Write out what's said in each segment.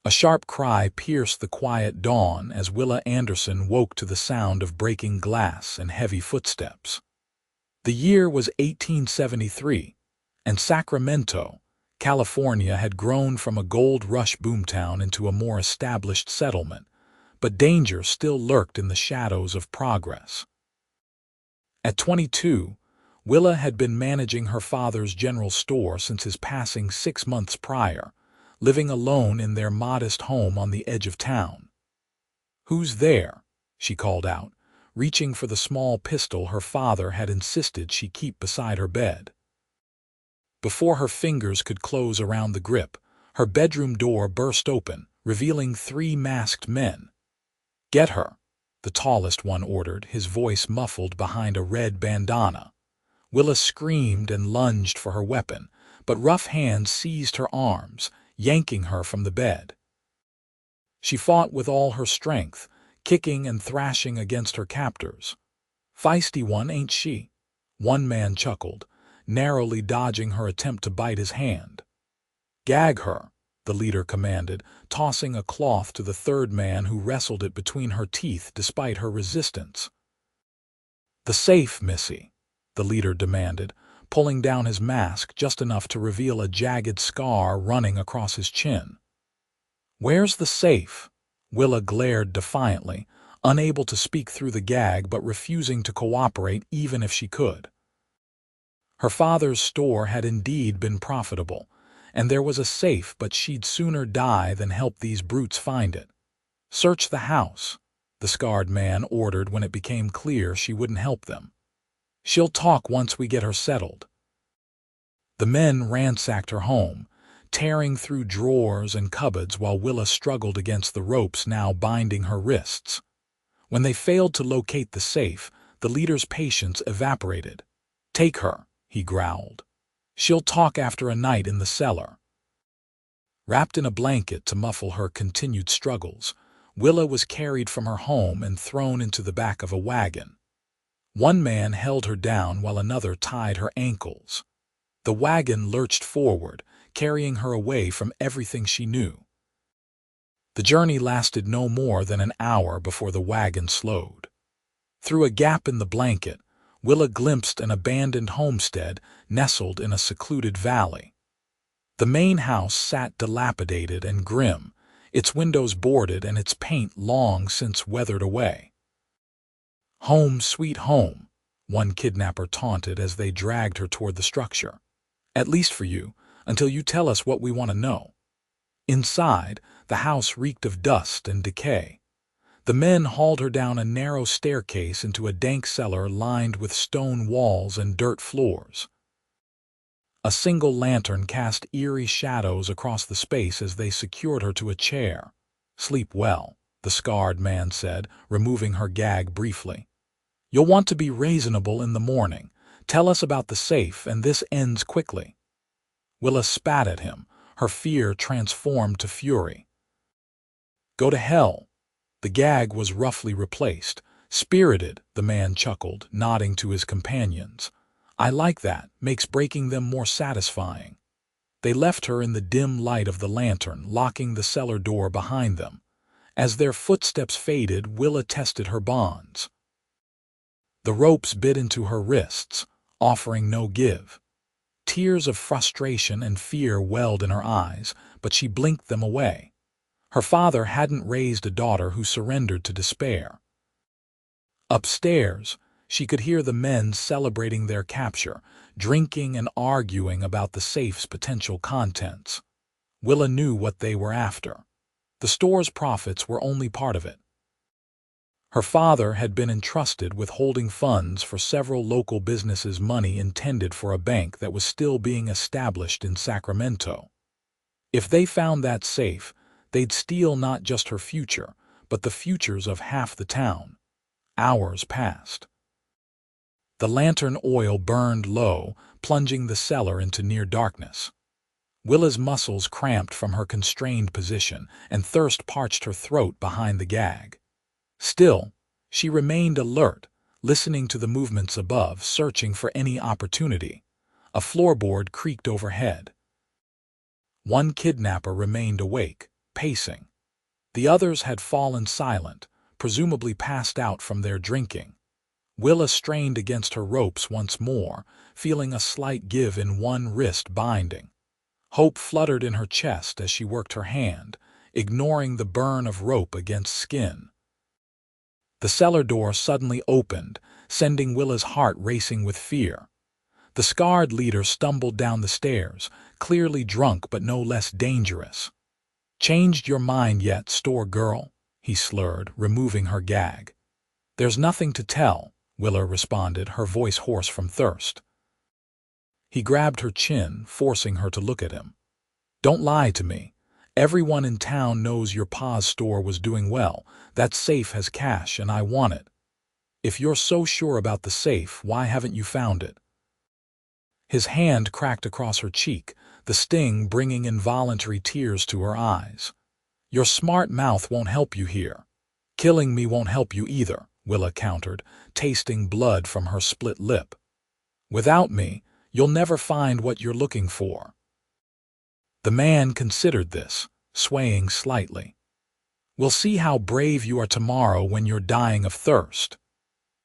A sharp cry pierced the quiet dawn as Willa Anderson woke to the sound of breaking glass and heavy footsteps. The year was 1873, and Sacramento, California had grown from a gold rush boomtown into a more established settlement, but danger still lurked in the shadows of progress. At 22, Willa had been managing her father's general store since his passing 6 months prior, living alone in their modest home on the edge of town. "Who's there?" she called out, reaching for the small pistol her father had insisted she keep beside her bed. Before her fingers could close around the grip, her bedroom door burst open, revealing 3 masked men. "Get her," the tallest one ordered, his voice muffled behind a red bandana. Willa screamed and lunged for her weapon, but rough hands seized her arms, yanking her from the bed. She fought with all her strength, kicking and thrashing against her captors. "Feisty one, ain't she?" one man chuckled, narrowly dodging her attempt to bite his hand. "Gag her," the leader commanded, tossing a cloth to the third man who wrestled it between her teeth despite her resistance. "The safe, missy," the leader demanded, pulling down his mask just enough to reveal a jagged scar running across his chin. "Where's the safe?" Willa glared defiantly, unable to speak through the gag but refusing to cooperate even if she could. Her father's store had indeed been profitable, and there was a safe, but she'd sooner die than help these brutes find it. "Search the house," the scarred man ordered when it became clear she wouldn't help them. "She'll talk once we get her settled." The men ransacked her home, tearing through drawers and cupboards while Willa struggled against the ropes now binding her wrists. When they failed to locate the safe, the leader's patience evaporated. "Take her," he growled. "She'll talk after a night in the cellar." Wrapped in a blanket to muffle her continued struggles, Willa was carried from her home and thrown into the back of a wagon. One man held her down while another tied her ankles. The wagon lurched forward, carrying her away from everything she knew. The journey lasted no more than an hour before the wagon slowed. Through a gap in the blanket, Willa glimpsed an abandoned homestead nestled in a secluded valley. The main house sat dilapidated and grim, its windows boarded and its paint long since weathered away. "Home, sweet home," one kidnapper taunted as they dragged her toward the structure. "At least for you, until you tell us what we want to know." Inside, the house reeked of dust and decay. The men hauled her down a narrow staircase into a dank cellar lined with stone walls and dirt floors. A single lantern cast eerie shadows across the space as they secured her to a chair. "Sleep well," the scarred man said, removing her gag briefly. "You'll want to be reasonable in the morning. Tell us about the safe, and this ends quickly." Willa spat at him, her fear transformed to fury. "Go to hell." The gag was roughly replaced. "Spirited," the man chuckled, nodding to his companions. "I like that, makes breaking them more satisfying." They left her in the dim light of the lantern, locking the cellar door behind them. As their footsteps faded, Willa tested her bonds. The ropes bit into her wrists, offering no give. Tears of frustration and fear welled in her eyes, but she blinked them away. Her father hadn't raised a daughter who surrendered to despair. Upstairs, she could hear the men celebrating their capture, drinking and arguing about the safe's potential contents. Willa knew what they were after. The store's profits were only part of it. Her father had been entrusted with holding funds for several local businesses, money intended for a bank that was still being established in Sacramento. If they found that safe, they'd steal not just her future, but the futures of half the town. Hours passed. The lantern oil burned low, plunging the cellar into near darkness. Willa's muscles cramped from her constrained position, and thirst parched her throat behind the gag. Still, she remained alert, listening to the movements above, searching for any opportunity. A floorboard creaked overhead. One kidnapper remained awake, pacing. The others had fallen silent, presumably passed out from their drinking. Willa strained against her ropes once more, feeling a slight give in one wrist binding. Hope fluttered in her chest as she worked her hand, ignoring the burn of rope against skin. The cellar door suddenly opened, sending Willa's heart racing with fear. The scarred leader stumbled down the stairs, clearly drunk but no less dangerous. "Changed your mind yet, store girl?" he slurred, removing her gag. "There's nothing to tell," Willa responded, her voice hoarse from thirst. He grabbed her chin, forcing her to look at him. "Don't lie to me. Everyone in town knows your pa's store was doing well. That safe has cash and I want it. If you're so sure about the safe, why haven't you found it?" His hand cracked across her cheek, the sting bringing involuntary tears to her eyes. "Your smart mouth won't help you here. Killing me won't help you either," Willa countered, tasting blood from her split lip. "Without me, you'll never find what you're looking for." The man considered this, swaying slightly. "We'll see how brave you are tomorrow when you're dying of thirst."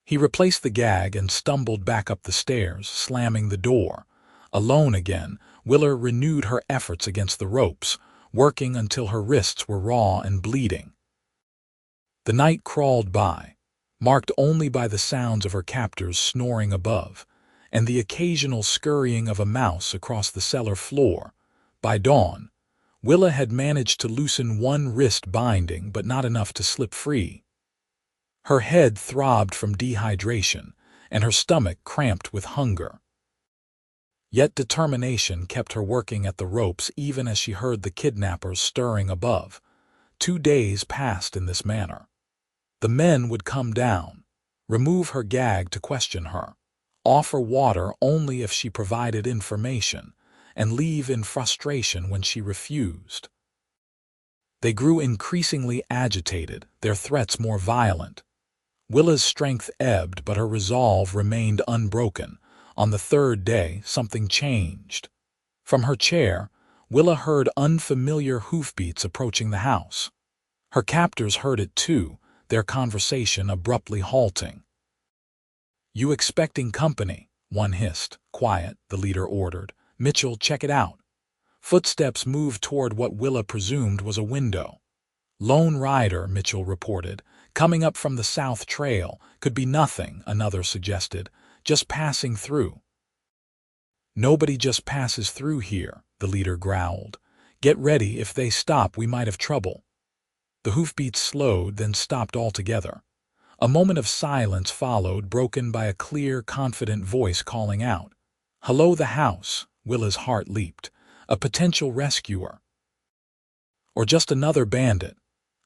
He replaced the gag and stumbled back up the stairs, slamming the door. Alone again, Willa renewed her efforts against the ropes, working until her wrists were raw and bleeding. The night crawled by, marked only by the sounds of her captors snoring above, and the occasional scurrying of a mouse across the cellar floor. By dawn, Willa had managed to loosen one wrist binding, but not enough to slip free. Her head throbbed from dehydration, and her stomach cramped with hunger. Yet determination kept her working at the ropes even as she heard the kidnappers stirring above. 2 days passed in this manner. The men would come down, remove her gag to question her, offer water only if she provided information, and leave in frustration when she refused. They grew increasingly agitated, their threats more violent. Willa's strength ebbed, but her resolve remained unbroken. On the 3rd day, something changed. From her chair, Willa heard unfamiliar hoofbeats approaching the house. Her captors heard it too, their conversation abruptly halting. "You expecting company?" one hissed. "Quiet," the leader ordered. "Mitchell, check it out." Footsteps moved toward what Willa presumed was a window. "Lone rider," Mitchell reported. "Coming up from the south trail. Could be nothing," another suggested. "Just passing through." "Nobody just passes through here," the leader growled. "Get ready, if they stop we might have trouble." The hoofbeats slowed, then stopped altogether. A moment of silence followed, broken by a clear, confident voice calling out. "Hello, the house." Willa's heart leaped. A potential rescuer. Or just another bandit.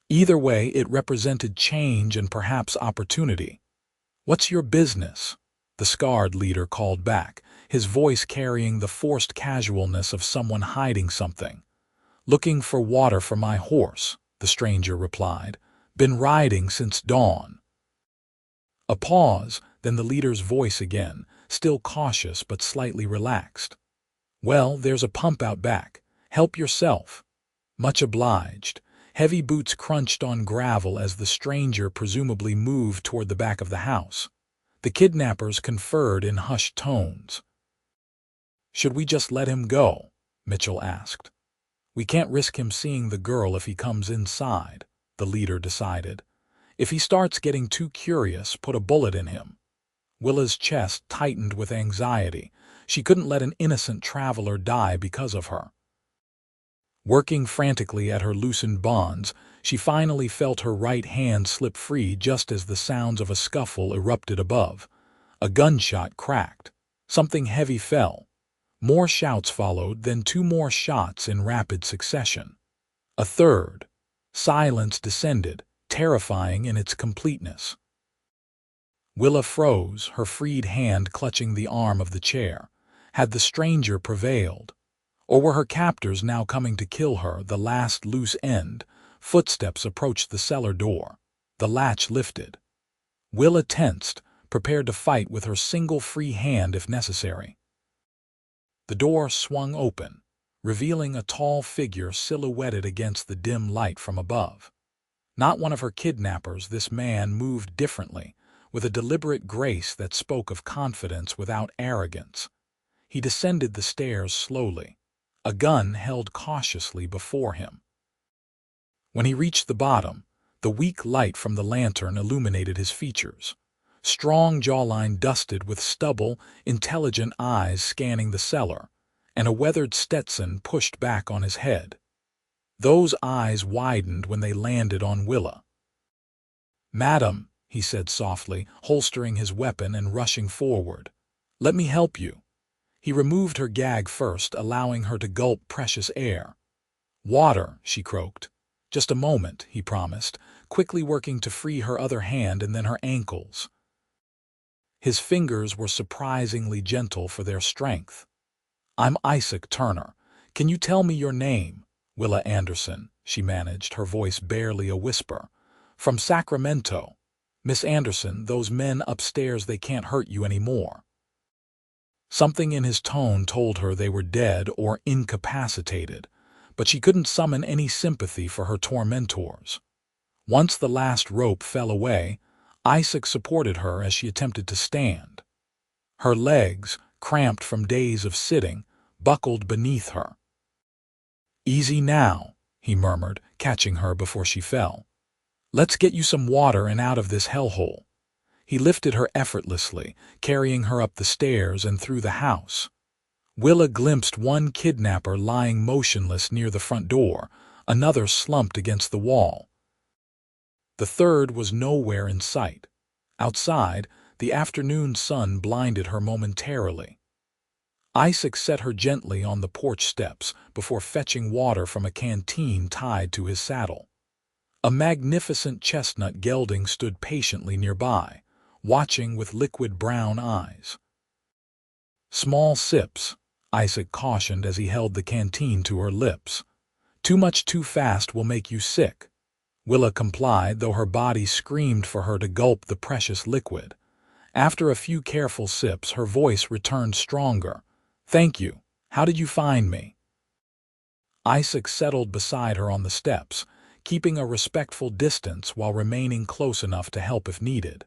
Either way, it represented change and perhaps opportunity. "What's your business?" the scarred leader called back, his voice carrying the forced casualness of someone hiding something. "Looking for water for my horse," the stranger replied. "Been riding since dawn." A pause, then the leader's voice again, still cautious but slightly relaxed. "Well, there's a pump out back. Help yourself." "Much obliged." Heavy boots crunched on gravel as the stranger presumably moved toward the back of the house. The kidnappers conferred in hushed tones. "Should we just let him go?" Mitchell asked. "We can't risk him seeing the girl if he comes inside," the leader decided. "If he starts getting too curious, put a bullet in him." Willa's chest tightened with anxiety. She couldn't let an innocent traveler die because of her. Working frantically at her loosened bonds, she finally felt her right hand slip free just as the sounds of a scuffle erupted above. A gunshot cracked. Something heavy fell. More shouts followed, then 2 more shots in rapid succession. A third. Silence descended, terrifying in its completeness. Willa froze, her freed hand clutching the arm of the chair. Had the stranger prevailed? Or were her captors now coming to kill her, the last loose end? Footsteps approached the cellar door. The latch lifted. Willa tensed, prepared to fight with her single free hand if necessary. The door swung open, revealing a tall figure silhouetted against the dim light from above. Not one of her kidnappers, this man moved differently, with a deliberate grace that spoke of confidence without arrogance. He descended the stairs slowly, a gun held cautiously before him. When he reached the bottom, the weak light from the lantern illuminated his features. Strong jawline dusted with stubble, intelligent eyes scanning the cellar, and a weathered Stetson pushed back on his head. Those eyes widened when they landed on Willa. "Madam," he said softly, holstering his weapon and rushing forward. "Let me help you." He removed her gag first, allowing her to gulp precious air. "Water," she croaked. "Just a moment," he promised, quickly working to free her other hand and then her ankles. His fingers were surprisingly gentle for their strength. "I'm Isaac Turner. Can you tell me your name?" "Willa Anderson," she managed, her voice barely a whisper. "From Sacramento. Miss Anderson, those men upstairs, they can't hurt you anymore." Something in his tone told her they were dead or incapacitated, but she couldn't summon any sympathy for her tormentors. Once the last rope fell away, Isaac supported her as she attempted to stand. Her legs, cramped from days of sitting, buckled beneath her. "Easy now," he murmured, catching her before she fell. "Let's get you some water and out of this hellhole." He lifted her effortlessly, carrying her up the stairs and through the house. Willa glimpsed one kidnapper lying motionless near the front door, another slumped against the wall. The third was nowhere in sight. Outside, the afternoon sun blinded her momentarily. Isaac set her gently on the porch steps before fetching water from a canteen tied to his saddle. A magnificent chestnut gelding stood patiently nearby, watching with liquid brown eyes. "Small sips," Isaac cautioned as he held the canteen to her lips. "Too much too fast will make you sick." Willa complied, though her body screamed for her to gulp the precious liquid. After a few careful sips, her voice returned stronger. "Thank you. How did you find me?" Isaac settled beside her on the steps, keeping a respectful distance while remaining close enough to help if needed.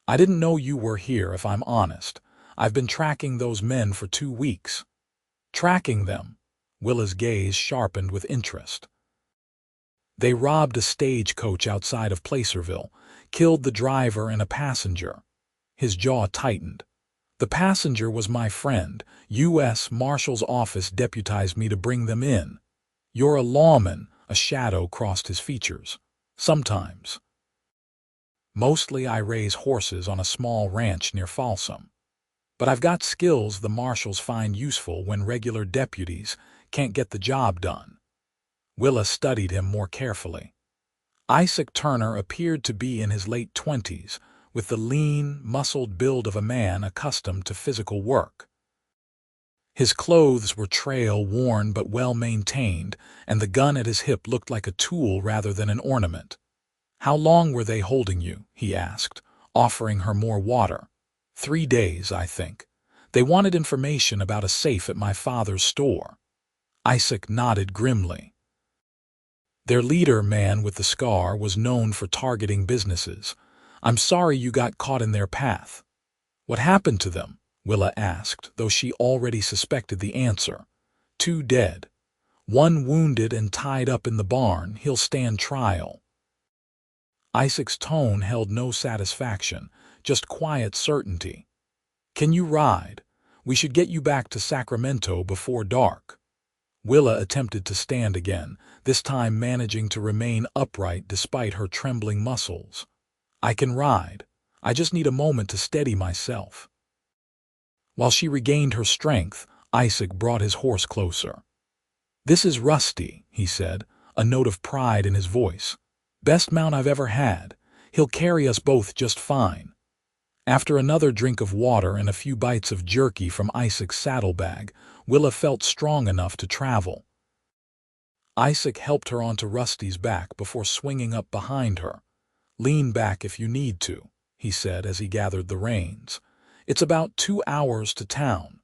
"I didn't know you were here, if I'm honest. I've been tracking those men for 2 weeks." "Tracking them?" Willa's gaze sharpened with interest. "They robbed a stagecoach outside of Placerville, killed the driver and a passenger." His jaw tightened. "The passenger was my friend. U.S. Marshal's office deputized me to bring them in." "You're a lawman," a shadow crossed his features. "Sometimes. Mostly I raise horses on a small ranch near Folsom. But I've got skills the marshals find useful when regular deputies can't get the job done." Willa studied him more carefully. Isaac Turner appeared to be in his late 20s, with the lean, muscled build of a man accustomed to physical work. His clothes were trail-worn but well-maintained, and the gun at his hip looked like a tool rather than an ornament. "How long were they holding you?" he asked, offering her more water. 3 days, I think. They wanted information about a safe at my father's store." Isaac nodded grimly. "Their leader, man with the scar, was known for targeting businesses. I'm sorry you got caught in their path." "What happened to them?" Willa asked, though she already suspected the answer. "2 dead. 1 wounded and tied up in the barn. He'll stand trial." Isaac's tone held no satisfaction, just quiet certainty. "Can you ride? We should get you back to Sacramento before dark." Willa attempted to stand again, this time managing to remain upright despite her trembling muscles. "I can ride. I just need a moment to steady myself." While she regained her strength, Isaac brought his horse closer. "This is Rusty," he said, a note of pride in his voice. "Best mount I've ever had. He'll carry us both just fine." After another drink of water and a few bites of jerky from Isaac's saddlebag, Willa felt strong enough to travel. Isaac helped her onto Rusty's back before swinging up behind her. "Lean back if you need to," he said as he gathered the reins. "It's about 2 hours to town."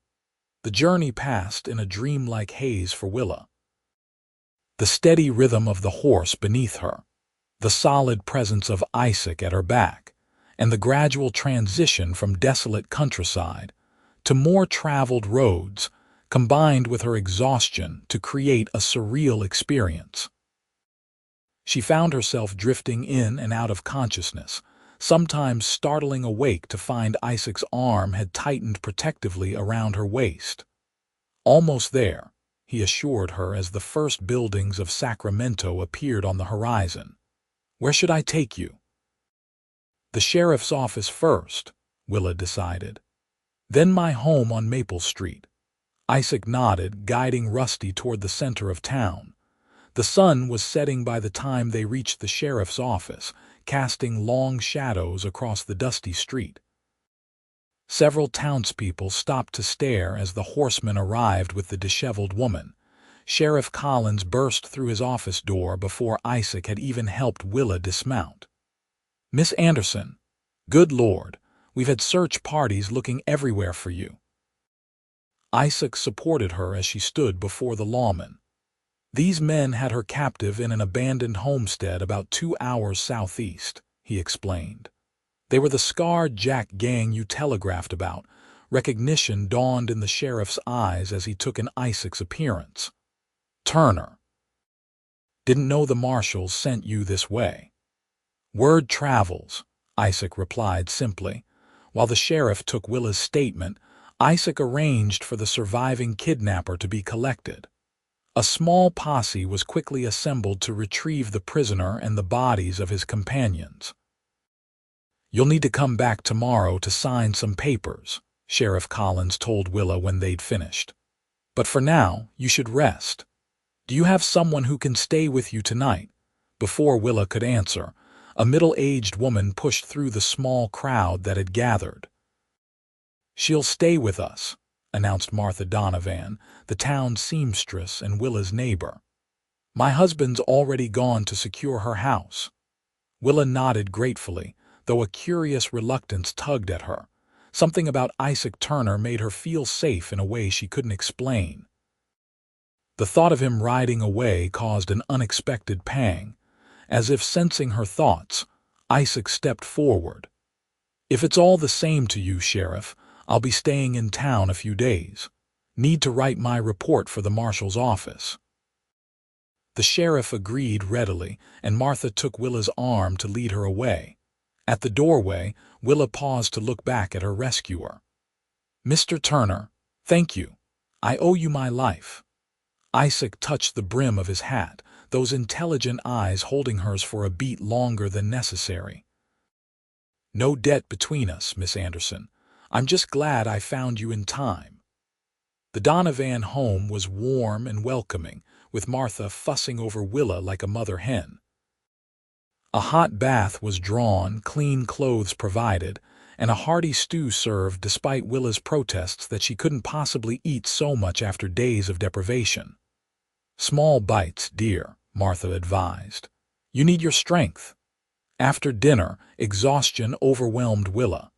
The journey passed in a dreamlike haze for Willa. The steady rhythm of the horse beneath her, the solid presence of Isaac at her back, and the gradual transition from desolate countryside to more traveled roads combined with her exhaustion to create a surreal experience. She found herself drifting in and out of consciousness, sometimes startling awake to find Isaac's arm had tightened protectively around her waist. Almost there, he assured her as the first buildings of Sacramento appeared on the horizon. Where should I take you? The sheriff's office first, Willa decided. Then my home on Maple Street. Isaac nodded, guiding Rusty toward the center of town. The sun was setting by the time they reached the sheriff's office, casting long shadows across the dusty street. Several townspeople stopped to stare as the horseman arrived with the disheveled woman. Sheriff Collins burst through his office door before Isaac had even helped Willa dismount. "Miss Anderson, good Lord, we've had search parties looking everywhere for you." Isaac supported her as she stood before the lawman. "These men had her captive in an abandoned homestead about 2 hours southeast," he explained. "They were the scarred Jack gang you telegraphed about." Recognition dawned in the sheriff's eyes as he took in Isaac's appearance. "Turner. Didn't know the marshals sent you this way." "Word travels," Isaac replied simply. While the sheriff took Willa's statement, Isaac arranged for the surviving kidnapper to be collected. A small posse was quickly assembled to retrieve the prisoner and the bodies of his companions. "You'll need to come back tomorrow to sign some papers," Sheriff Collins told Willa when they'd finished. "But for now, you should rest. Do you have someone who can stay with you tonight?" Before Willa could answer, a middle-aged woman pushed through the small crowd that had gathered. "She'll stay with us," announced Martha Donovan, the town seamstress and Willa's neighbor. "My husband's already gone to secure her house." Willa nodded gratefully, though a curious reluctance tugged at her. Something about Isaac Turner made her feel safe in a way she couldn't explain. The thought of him riding away caused an unexpected pang. As if sensing her thoughts, Isaac stepped forward. "If it's all the same to you, Sheriff, I'll be staying in town a few days. Need to write my report for the marshal's office." The sheriff agreed readily, and Martha took Willa's arm to lead her away. At the doorway, Willa paused to look back at her rescuer. "Mr. Turner, thank you. I owe you my life." Isaac touched the brim of his hat, those intelligent eyes holding hers for a beat longer than necessary. "No debt between us, Miss Anderson. I'm just glad I found you in time." The Donovan home was warm and welcoming, with Martha fussing over Willa like a mother hen. A hot bath was drawn, clean clothes provided, and a hearty stew served despite Willa's protests that she couldn't possibly eat so much after days of deprivation. "Small bites, dear," Martha advised. "You need your strength." After dinner, exhaustion overwhelmed Willa.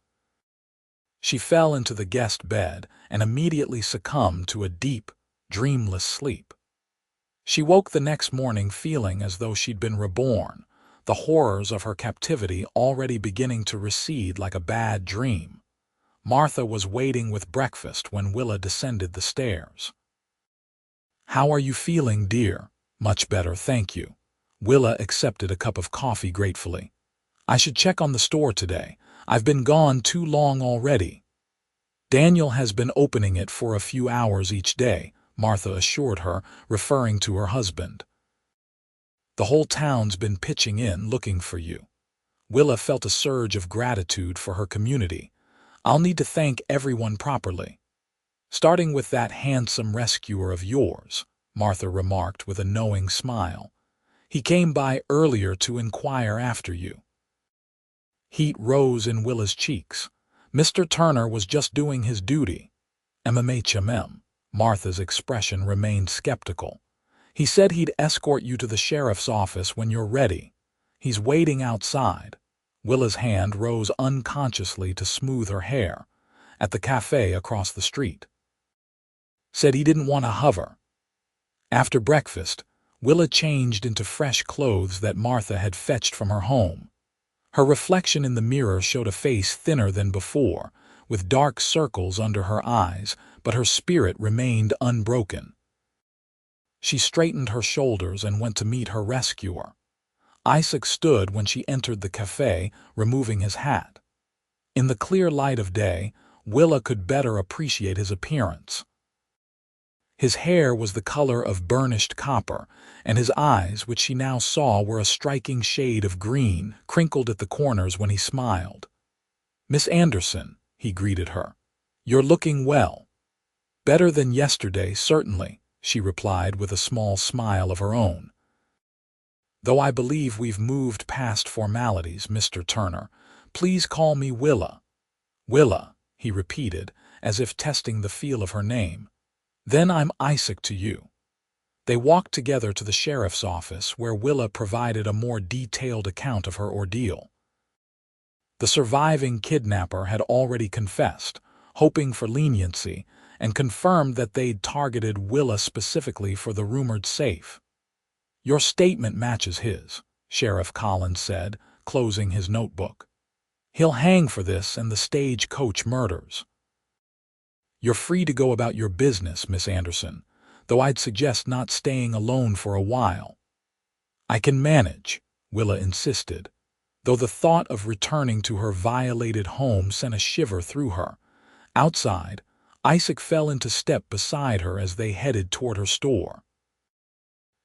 She fell into the guest bed and immediately succumbed to a deep, dreamless sleep. She woke the next morning feeling as though she'd been reborn, the horrors of her captivity already beginning to recede like a bad dream. Martha was waiting with breakfast when Willa descended the stairs. "How are you feeling, dear?" "Much better, thank you." Willa accepted a cup of coffee gratefully. "I should check on the store today. I've been gone too long already." "Daniel has been opening it for a few hours each day," Martha assured her, referring to her husband. "The whole town's been pitching in looking for you." Willa felt a surge of gratitude for her community. "I'll need to thank everyone properly." "Starting with that handsome rescuer of yours," Martha remarked with a knowing smile. "He came by earlier to inquire after you." Heat rose in Willa's cheeks. Mr. Turner was just doing his duty. "MMHMM." Martha's expression remained skeptical. "He said he'd escort you to the sheriff's office when you're ready. He's waiting outside." Willa's hand rose unconsciously to smooth her hair. "At the cafe across the street." said he didn't want to hover. After breakfast, Willa changed into fresh clothes that Martha had fetched from her home. Her reflection in the mirror showed a face thinner than before, with dark circles under her eyes, but her spirit remained unbroken. She straightened her shoulders and went to meet her rescuer. Isaac stood when she entered the cafe, removing his hat. In the clear light of day, Willa could better appreciate his appearance. His hair was the color of burnished copper, and his eyes, which she now saw, were a striking shade of green, crinkled at the corners when he smiled. "Miss Anderson," he greeted her. "You're looking well." "Better than yesterday, certainly," she replied with a small smile of her own. "Though I believe we've moved past formalities, Mr. Turner. Please call me Willa." "Willa," he repeated, as if testing the feel of her name. "Then I'm Isaac to you." They walked together to the sheriff's office, where Willa provided a more detailed account of her ordeal. The surviving kidnapper had already confessed, hoping for leniency, and confirmed that they'd targeted Willa specifically for the rumored safe. "Your statement matches his," Sheriff Collins said, closing his notebook. "He'll hang for this and the stagecoach murders." "You're free to go about your business, Miss Anderson, though I'd suggest not staying alone for a while." "I can manage," Willa insisted, though the thought of returning to her violated home sent a shiver through her. Outside, Isaac fell into step beside her as they headed toward her store.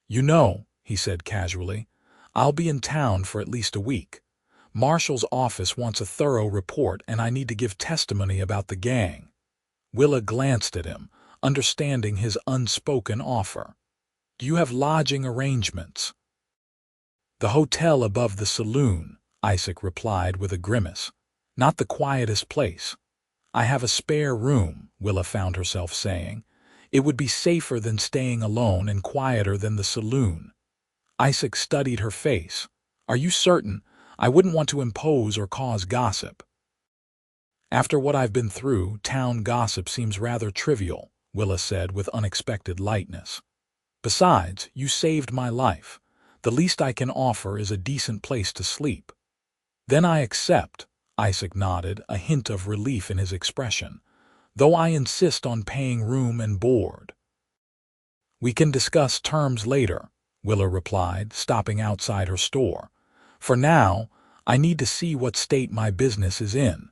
"You know," he said casually, "I'll be in town for at least a week. Marshall's office wants a thorough report, and I need to give testimony about the gang." Willa glanced at him, understanding his unspoken offer. "Do you have lodging arrangements?" "The hotel above the saloon," Isaac replied with a grimace. "Not the quietest place." "I have a spare room," Willa found herself saying. "It would be safer than staying alone and quieter than the saloon." Isaac studied her face. "Are you certain? I wouldn't want to impose or cause gossip." "After what I've been through, town gossip seems rather trivial," Willa said with unexpected lightness. "Besides, you saved my life. The least I can offer is a decent place to sleep." "Then I accept," Isaac nodded, a hint of relief in his expression, "though I insist on paying room and board." "We can discuss terms later," Willa replied, stopping outside her store. "For now, I need to see what state my business is in."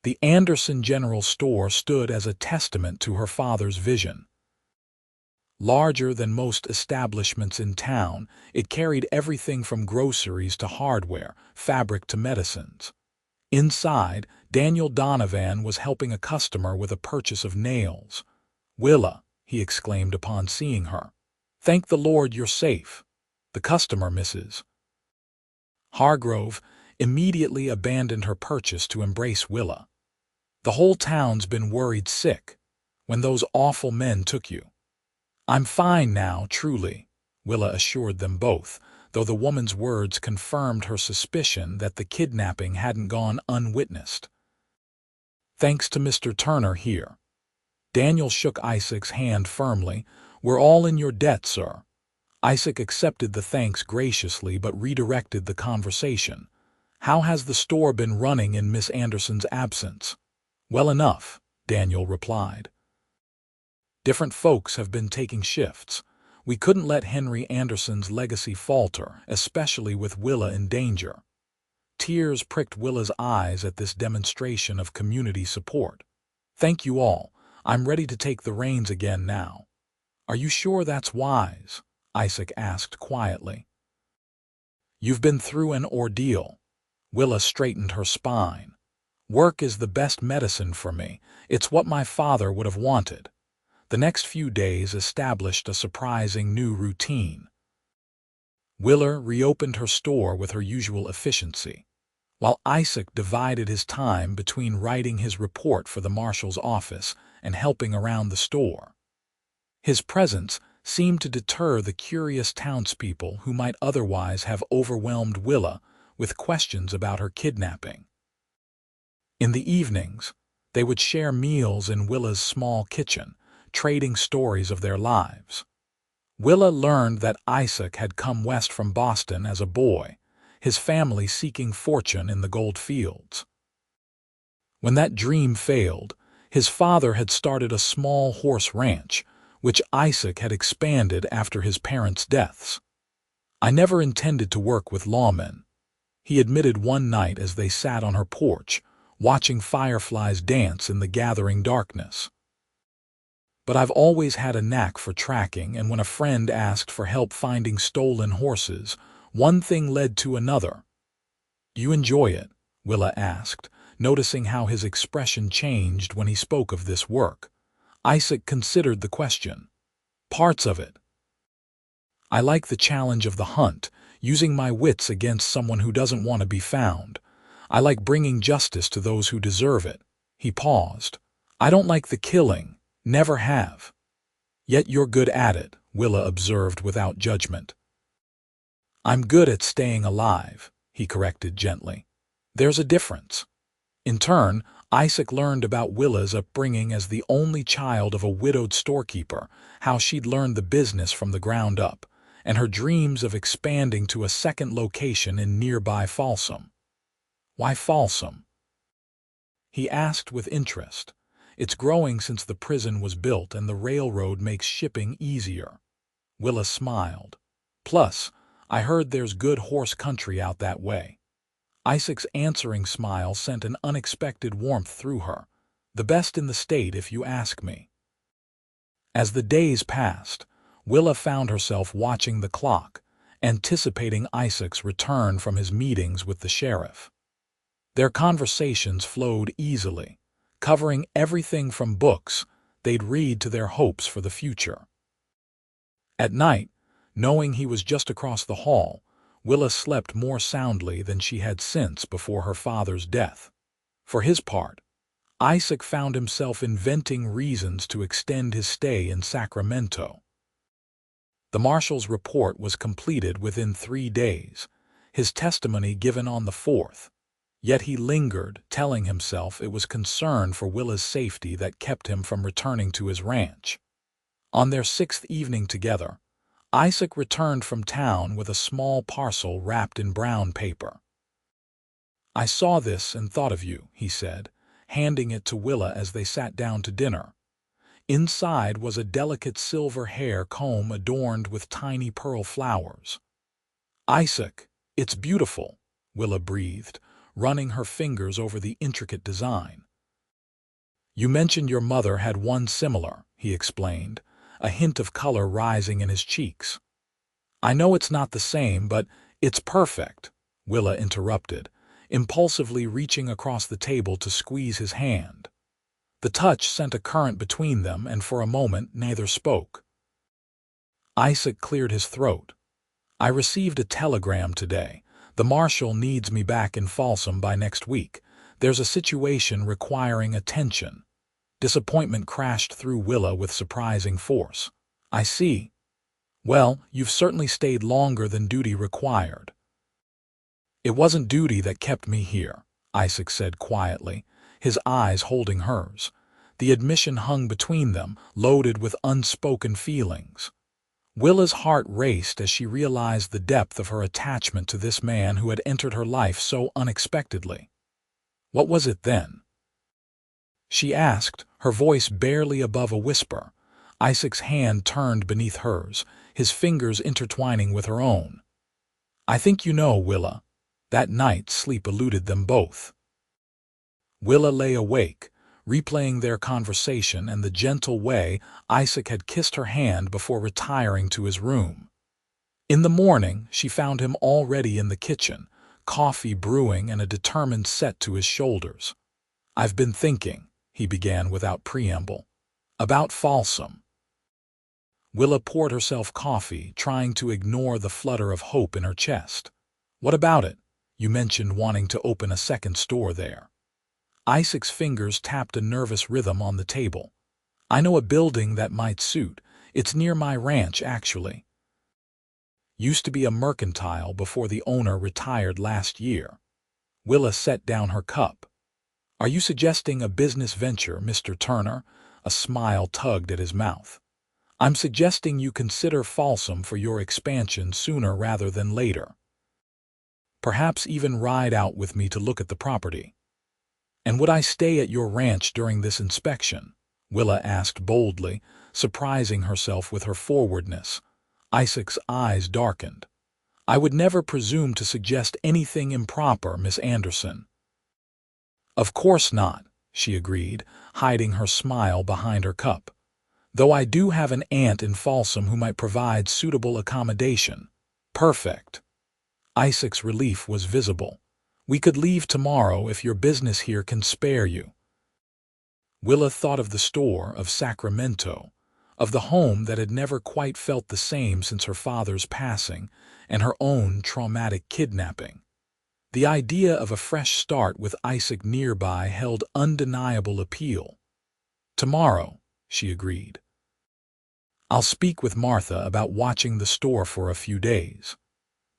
The Anderson General Store stood as a testament to her father's vision. Larger than most establishments in town, it carried everything from groceries to hardware, fabric to medicines. Inside, Daniel Donovan was helping a customer with a purchase of nails. "Willa," he exclaimed upon seeing her. "Thank the Lord you're safe. The customer, Mrs. Hargrove, immediately abandoned her purchase to embrace Willa. "The whole town's been worried sick when those awful men took you." "I'm fine now, truly," Willa assured them both, though the woman's words confirmed her suspicion that the kidnapping hadn't gone unwitnessed. "Thanks to Mr. Turner here." Daniel shook Isaac's hand firmly. "We're all in your debt, sir." Isaac accepted the thanks graciously but redirected the conversation. "How has the store been running in Miss Anderson's absence?" "Well enough," Daniel replied. "Different folks have been taking shifts. We couldn't let Henry Anderson's legacy falter, especially with Willa in danger." Tears pricked Willa's eyes at this demonstration of community support. "Thank you all. I'm ready to take the reins again now." "Are you sure that's wise?" Isaac asked quietly. "You've been through an ordeal." Willa straightened her spine. "Work is the best medicine for me. It's what my father would have wanted." The next few days established a surprising new routine. Willa reopened her store with her usual efficiency, while Isaac divided his time between writing his report for the marshal's office and helping around the store. His presence seemed to deter the curious townspeople who might otherwise have overwhelmed Willa with questions about her kidnapping. In the evenings, they would share meals in Willa's small kitchen, trading stories of their lives. Willa learned that Isaac had come west from Boston as a boy, his family seeking fortune in the gold fields. When that dream failed, his father had started a small horse ranch, which Isaac had expanded after his parents' deaths. "I never intended to work with lawmen," he admitted one night as they sat on her porch, watching fireflies dance in the gathering darkness. "But I've always had a knack for tracking, and when a friend asked for help finding stolen horses, one thing led to another." "Do you enjoy it?" Willa asked, noticing how his expression changed when he spoke of this work. Isaac considered the question. "Parts of it. I like the challenge of the hunt, using my wits against someone who doesn't want to be found. I like bringing justice to those who deserve it." He paused. "I don't like the killing, never have." "Yet you're good at it," Willa observed without judgment. "I'm good at staying alive," he corrected gently. "There's a difference." In turn, Isaac learned about Willa's upbringing as the only child of a widowed storekeeper, how she'd learned the business from the ground up, and her dreams of expanding to a second location in nearby Folsom. "Why Folsom?" he asked with interest. "It's growing since the prison was built, and the railroad makes shipping easier." Willa smiled. "Plus, I heard there's good horse country out that way." Isaac's answering smile sent an unexpected warmth through her. "The best in the state, if you ask me." As the days passed, Willa found herself watching the clock, anticipating Isaac's return from his meetings with the sheriff. Their conversations flowed easily, covering everything from books they'd read to their hopes for the future. At night, knowing he was just across the hall, Willa slept more soundly than she had since before her father's death. For his part, Isaac found himself inventing reasons to extend his stay in Sacramento. The marshal's report was completed within 3 days, his testimony given on the 4th. Yet he lingered, telling himself it was concern for Willa's safety that kept him from returning to his ranch. On their 6th evening together, Isaac returned from town with a small parcel wrapped in brown paper. "I saw this and thought of you," he said, handing it to Willa as they sat down to dinner. Inside was a delicate silver hair comb adorned with tiny pearl flowers. "Isaac, it's beautiful," Willa breathed, running her fingers over the intricate design. "You mentioned your mother had one similar," he explained, a hint of color rising in his cheeks. "I know it's not the same, but it's perfect," Willa interrupted, impulsively reaching across the table to squeeze his hand. The touch sent a current between them, and for a moment neither spoke. Isaac cleared his throat. "I received a telegram today. The marshal needs me back in Folsom by next week. There's a situation requiring attention." Disappointment crashed through Willa with surprising force. "I see. Well, you've certainly stayed longer than duty required." "It wasn't duty that kept me here," Isaac said quietly, his eyes holding hers. The admission hung between them, loaded with unspoken feelings. Willa's heart raced as she realized the depth of her attachment to this man who had entered her life so unexpectedly. "What was it then?" she asked, her voice barely above a whisper. Isaac's hand turned beneath hers, his fingers intertwining with her own. "I think you know, Willa." That night sleep eluded them both. Willa lay awake, replaying their conversation and the gentle way Isaac had kissed her hand before retiring to his room. In the morning, she found him already in the kitchen, coffee brewing and a determined set to his shoulders. "I've been thinking," he began without preamble, "about Folsom." Willa poured herself coffee, trying to ignore the flutter of hope in her chest. "What about it? You mentioned wanting to open a second store there." Isaac's fingers tapped a nervous rhythm on the table. "I know a building that might suit. It's near my ranch, actually. Used to be a mercantile before the owner retired last year." Willa set down her cup. "Are you suggesting a business venture, Mr. Turner? A smile tugged at his mouth. "I'm suggesting you consider Folsom for your expansion sooner rather than later. Perhaps even ride out with me to look at the property." "And would I stay at your ranch during this inspection?" Willa asked boldly, surprising herself with her forwardness. Isaac's eyes darkened. "I would never presume to suggest anything improper, Miss Anderson." "Of course not," she agreed, hiding her smile behind her cup. "Though I do have an aunt in Folsom who might provide suitable accommodation." "Perfect." Isaac's relief was visible. "We could leave tomorrow if your business here can spare you." Willa thought of the store, of Sacramento, of the home that had never quite felt the same since her father's passing, and her own traumatic kidnapping. The idea of a fresh start with Isaac nearby held undeniable appeal. "Tomorrow," she agreed. "I'll speak with Martha about watching the store for a few days."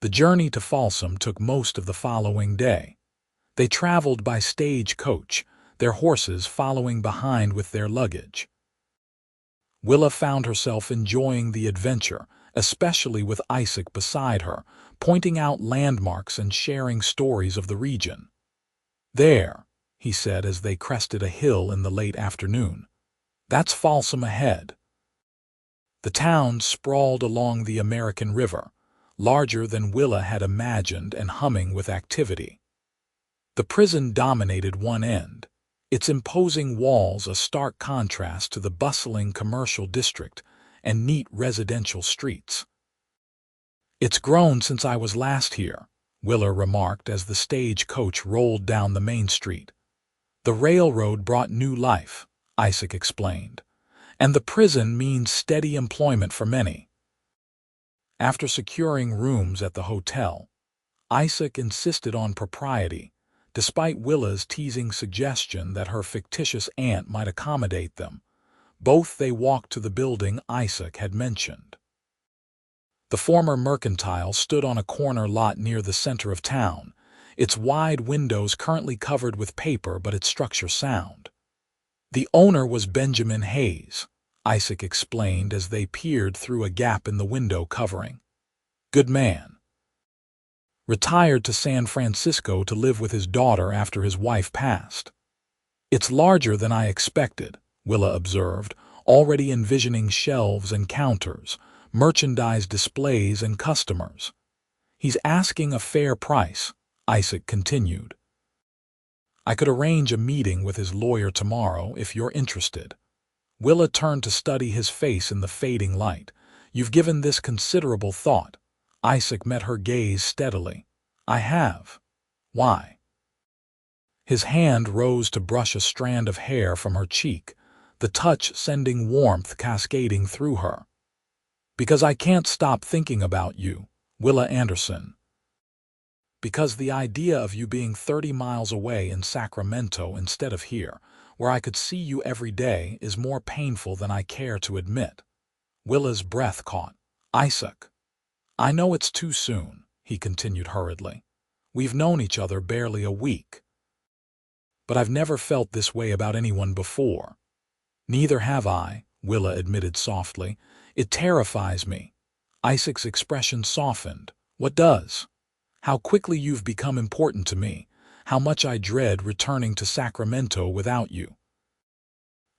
The journey to Folsom took most of the following day. They traveled by stagecoach, their horses following behind with their luggage. Willa found herself enjoying the adventure, especially with Isaac beside her, pointing out landmarks and sharing stories of the region. "There," he said as they crested a hill in the late afternoon. "That's Folsom ahead." The town sprawled along the American River, larger than Willa had imagined and humming with activity. The prison dominated one end, its imposing walls a stark contrast to the bustling commercial district and neat residential streets. "It's grown since I was last here," Willa remarked as the stagecoach rolled down the main street. "The railroad brought new life," Isaac explained, "and the prison means steady employment for many." After securing rooms at the hotel, Isaac insisted on propriety, despite Willa's teasing suggestion that her fictitious aunt might accommodate them. Both they walked to the building Isaac had mentioned. The former mercantile stood on a corner lot near the center of town, its wide windows currently covered with paper but its structure sound. "The owner was Benjamin Hayes," Isaac explained as they peered through a gap in the window covering. "Good man. Retired to San Francisco to live with his daughter after his wife passed." "It's larger than I expected," Willa observed, already envisioning shelves and counters, merchandise displays and customers. "He's asking a fair price," Isaac continued. "I could arrange a meeting with his lawyer tomorrow if you're interested." Willa turned to study his face in the fading light. "You've given this considerable thought." Isaac met her gaze steadily. "I have." "Why?" His hand rose to brush a strand of hair from her cheek, the touch sending warmth cascading through her. "Because I can't stop thinking about you, Willa Anderson. Because the idea of you being 30 miles away in Sacramento instead of here, where I could see you every day, is more painful than I care to admit." Willa's breath caught. "Isaac, I know it's too soon," he continued hurriedly. "We've known each other barely a week. But I've never felt this way about anyone before." "Neither have I," Willa admitted softly. "It terrifies me." Isaac's expression softened. "What does?" "How quickly you've become important to me. How much I dread returning to Sacramento without you."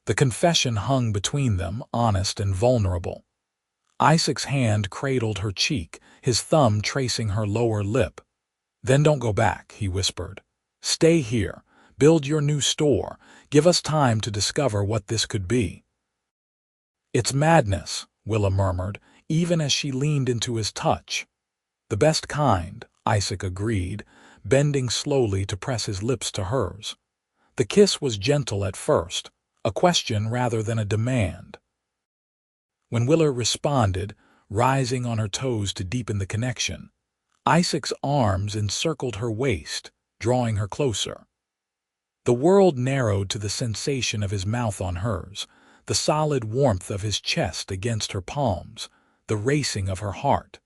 The confession hung between them, honest and vulnerable. Isaac's hand cradled her cheek, his thumb tracing her lower lip. "Then don't go back," he whispered. "Stay here. Build your new store. Give us time to discover what this could be." "It's madness," Willa murmured, even as she leaned into his touch. "The best kind," Isaac agreed, bending slowly to press his lips to hers. The kiss was gentle at first, a question rather than a demand. When Willa responded, rising on her toes to deepen the connection, Isaac's arms encircled her waist, drawing her closer. The world narrowed to the sensation of his mouth on hers, the solid warmth of his chest against her palms, the racing of her heart.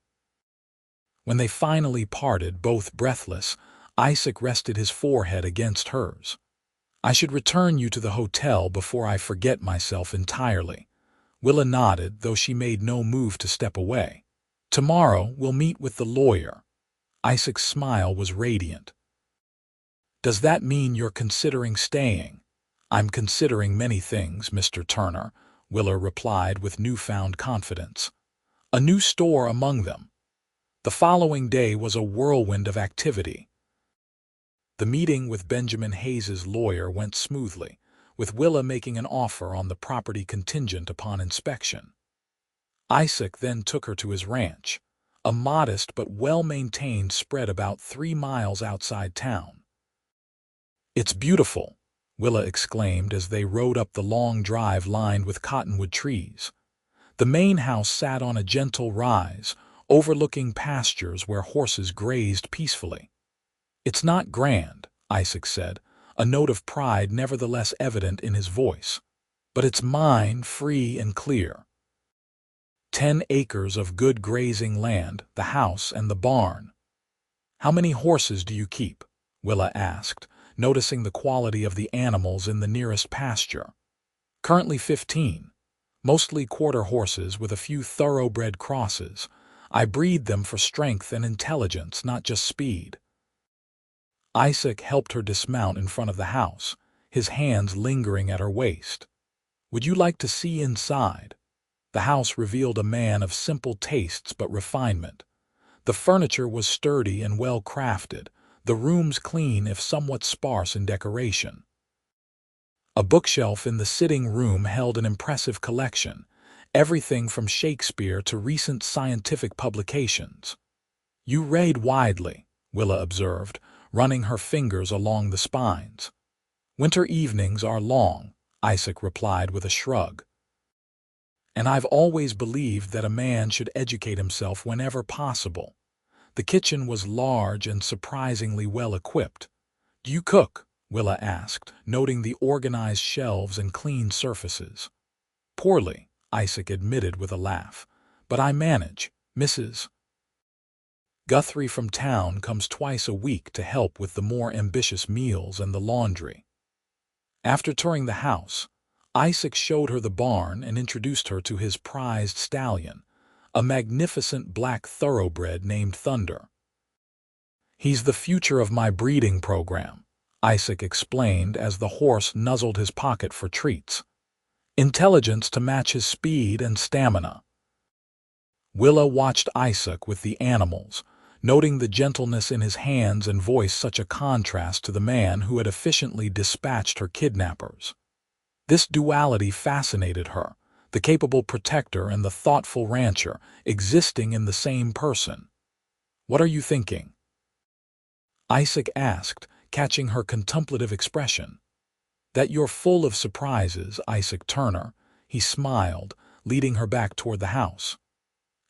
When they finally parted, both breathless, Isaac rested his forehead against hers. I should return you to the hotel before I forget myself entirely. Willa nodded, though she made no move to step away. Tomorrow we'll meet with the lawyer. Isaac's smile was radiant. Does that mean you're considering staying? I'm considering many things, Mr. Turner, Willa replied with newfound confidence. A new store among them. The following day was a whirlwind of activity. The meeting with Benjamin Hayes's lawyer went smoothly, with Willa making an offer on the property contingent upon inspection. Isaac then took her to his ranch, a modest but well-maintained spread about 3 miles outside town. "It's beautiful," Willa exclaimed as they rode up the long drive lined with cottonwood trees. The main house sat on a gentle rise, overlooking pastures where horses grazed peacefully. "It's not grand," Isaac said, a note of pride nevertheless evident in his voice. "But it's mine, free and clear. 10 acres of good grazing land, the house and the barn." "How many horses do you keep?" Willa asked, noticing the quality of the animals in the nearest pasture. "Currently 15. Mostly quarter horses with a few thoroughbred crosses. I breed them for strength and intelligence, not just speed." Isaac helped her dismount in front of the house, his hands lingering at her waist. "Would you like to see inside?" The house revealed a man of simple tastes but refinement. The furniture was sturdy and well crafted, the rooms clean if somewhat sparse in decoration. A bookshelf in the sitting room held an impressive collection, everything from Shakespeare to recent scientific publications. "You read widely," Willa observed, running her fingers along the spines. "Winter evenings are long," Isaac replied with a shrug. "And I've always believed that a man should educate himself whenever possible." The kitchen was large and surprisingly well equipped. "Do you cook?" Willa asked, noting the organized shelves and clean surfaces. "Poorly," Isaac admitted with a laugh. "But I manage. Mrs. Guthrie from town comes twice a week to help with the more ambitious meals and the laundry." After touring the house, Isaac showed her the barn and introduced her to his prized stallion, a magnificent black thoroughbred named Thunder. "He's the future of my breeding program," Isaac explained as the horse nuzzled his pocket for treats. "Intelligence to match his speed and stamina." Willa watched Isaac with the animals, noting the gentleness in his hands and voice, such a contrast to the man who had efficiently dispatched her kidnappers. This duality fascinated her, the capable protector and the thoughtful rancher existing in the same person. "What are you thinking?" Isaac asked, catching her contemplative expression. "That you're full of surprises, Isaac Turner," he smiled, leading her back toward the house.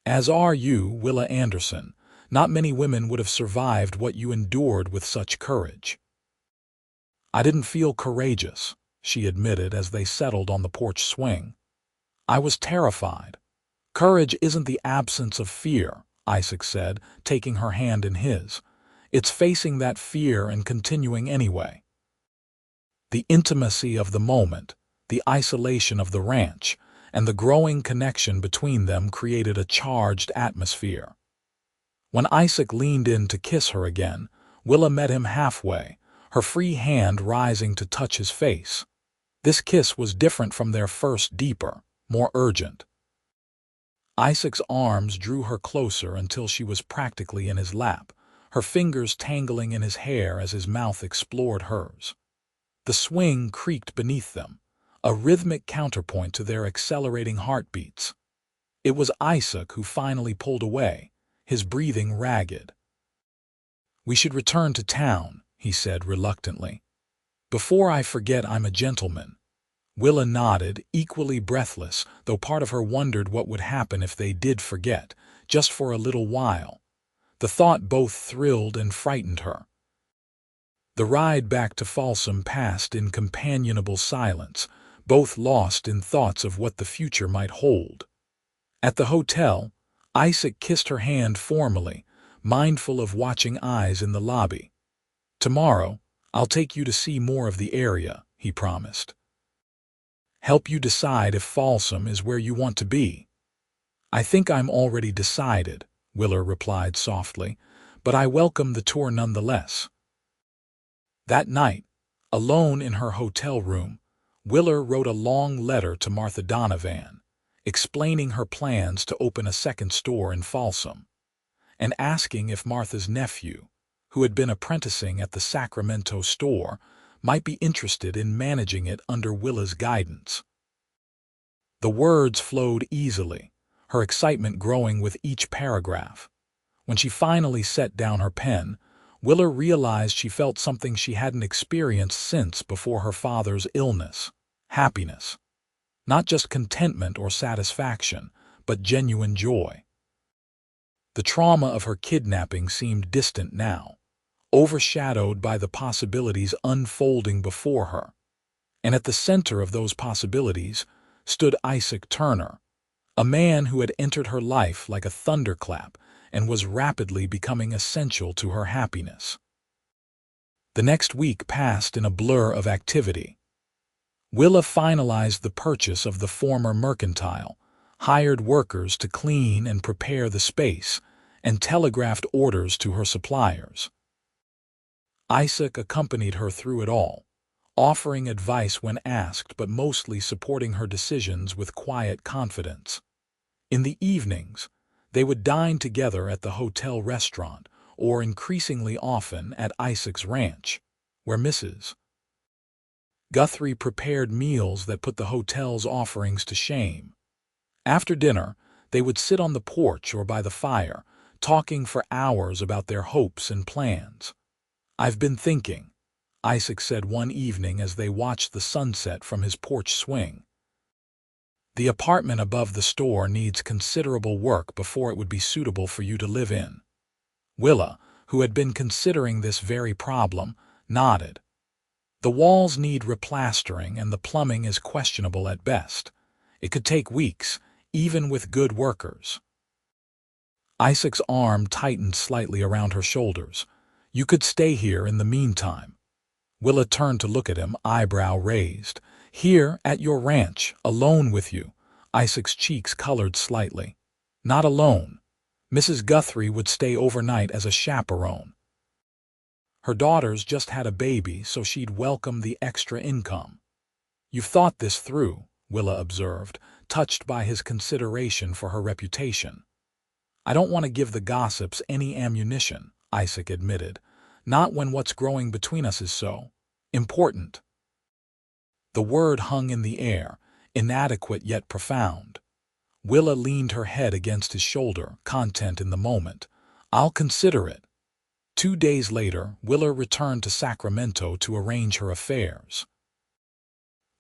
"As are you, Willa Anderson. Not many women would have survived what you endured with such courage." "I didn't feel courageous," she admitted as they settled on the porch swing. "I was terrified." "Courage isn't the absence of fear," Isaac said, taking her hand in his. "It's facing that fear and continuing anyway." The intimacy of the moment, the isolation of the ranch, and the growing connection between them created a charged atmosphere. When Isaac leaned in to kiss her again, Willa met him halfway, her free hand rising to touch his face. This kiss was different from their first, deeper, more urgent. Isaac's arms drew her closer until she was practically in his lap, her fingers tangling in his hair as his mouth explored hers. The swing creaked beneath them, a rhythmic counterpoint to their accelerating heartbeats. It was Isaac who finally pulled away, his breathing ragged. "We should return to town," he said reluctantly. "Before I forget I'm a gentleman." Willa nodded, equally breathless, though part of her wondered what would happen if they did forget, just for a little while. The thought both thrilled and frightened her. The ride back to Folsom passed in companionable silence, both lost in thoughts of what the future might hold. At the hotel, Isaac kissed her hand formally, mindful of watching eyes in the lobby. "Tomorrow, "I'll take you to see more of the area," he promised. "Help you decide if Folsom is where you want to be." "I think I'm already decided," Willa replied softly, "but I welcome the tour nonetheless." That night, alone in her hotel room, Willa wrote a long letter to Martha Donovan, explaining her plans to open a second store in Folsom, and asking if Martha's nephew, who had been apprenticing at the Sacramento store, might be interested in managing it under Willa's guidance. The words flowed easily, her excitement growing with each paragraph. When she finally set down her pen, Willa realized she felt something she hadn't experienced since before her father's illness: happiness. Not just contentment or satisfaction, but genuine joy. The trauma of her kidnapping seemed distant now, overshadowed by the possibilities unfolding before her. And at the center of those possibilities stood Isaac Turner, a man who had entered her life like a thunderclap and was rapidly becoming essential to her happiness. The next week passed in a blur of activity. Willa finalized the purchase of the former mercantile, hired workers to clean and prepare the space, and telegraphed orders to her suppliers. Isaac accompanied her through it all, offering advice when asked but mostly supporting her decisions with quiet confidence. In the evenings, they would dine together at the hotel restaurant or increasingly often at Isaac's ranch, where Mrs. Guthrie prepared meals that put the hotel's offerings to shame. After dinner, they would sit on the porch or by the fire, talking for hours about their hopes and plans. "I've been thinking," Isaac said one evening as they watched the sunset from his porch swing. "The apartment above the store needs considerable work before it would be suitable for you to live in." Willa, who had been considering this very problem, nodded. "The walls need replastering and the plumbing is questionable at best. It could take weeks, even with good workers." Isaac's arm tightened slightly around her shoulders. "You could stay here in the meantime." Willa turned to look at him, eyebrow raised. "Here, at your ranch, alone with you." Isaac's cheeks colored slightly. "Not alone. Mrs. Guthrie would stay overnight as a chaperone. Her daughters just had a baby, so she'd welcome the extra income." "You've thought this through," Willa observed, touched by his consideration for her reputation. "I don't want to give the gossips any ammunition," Isaac admitted. "Not when what's growing between us is so important." The word hung in the air, inadequate yet profound. Willa leaned her head against his shoulder, content in the moment. "I'll consider it." 2 days later, Willa returned to Sacramento to arrange her affairs.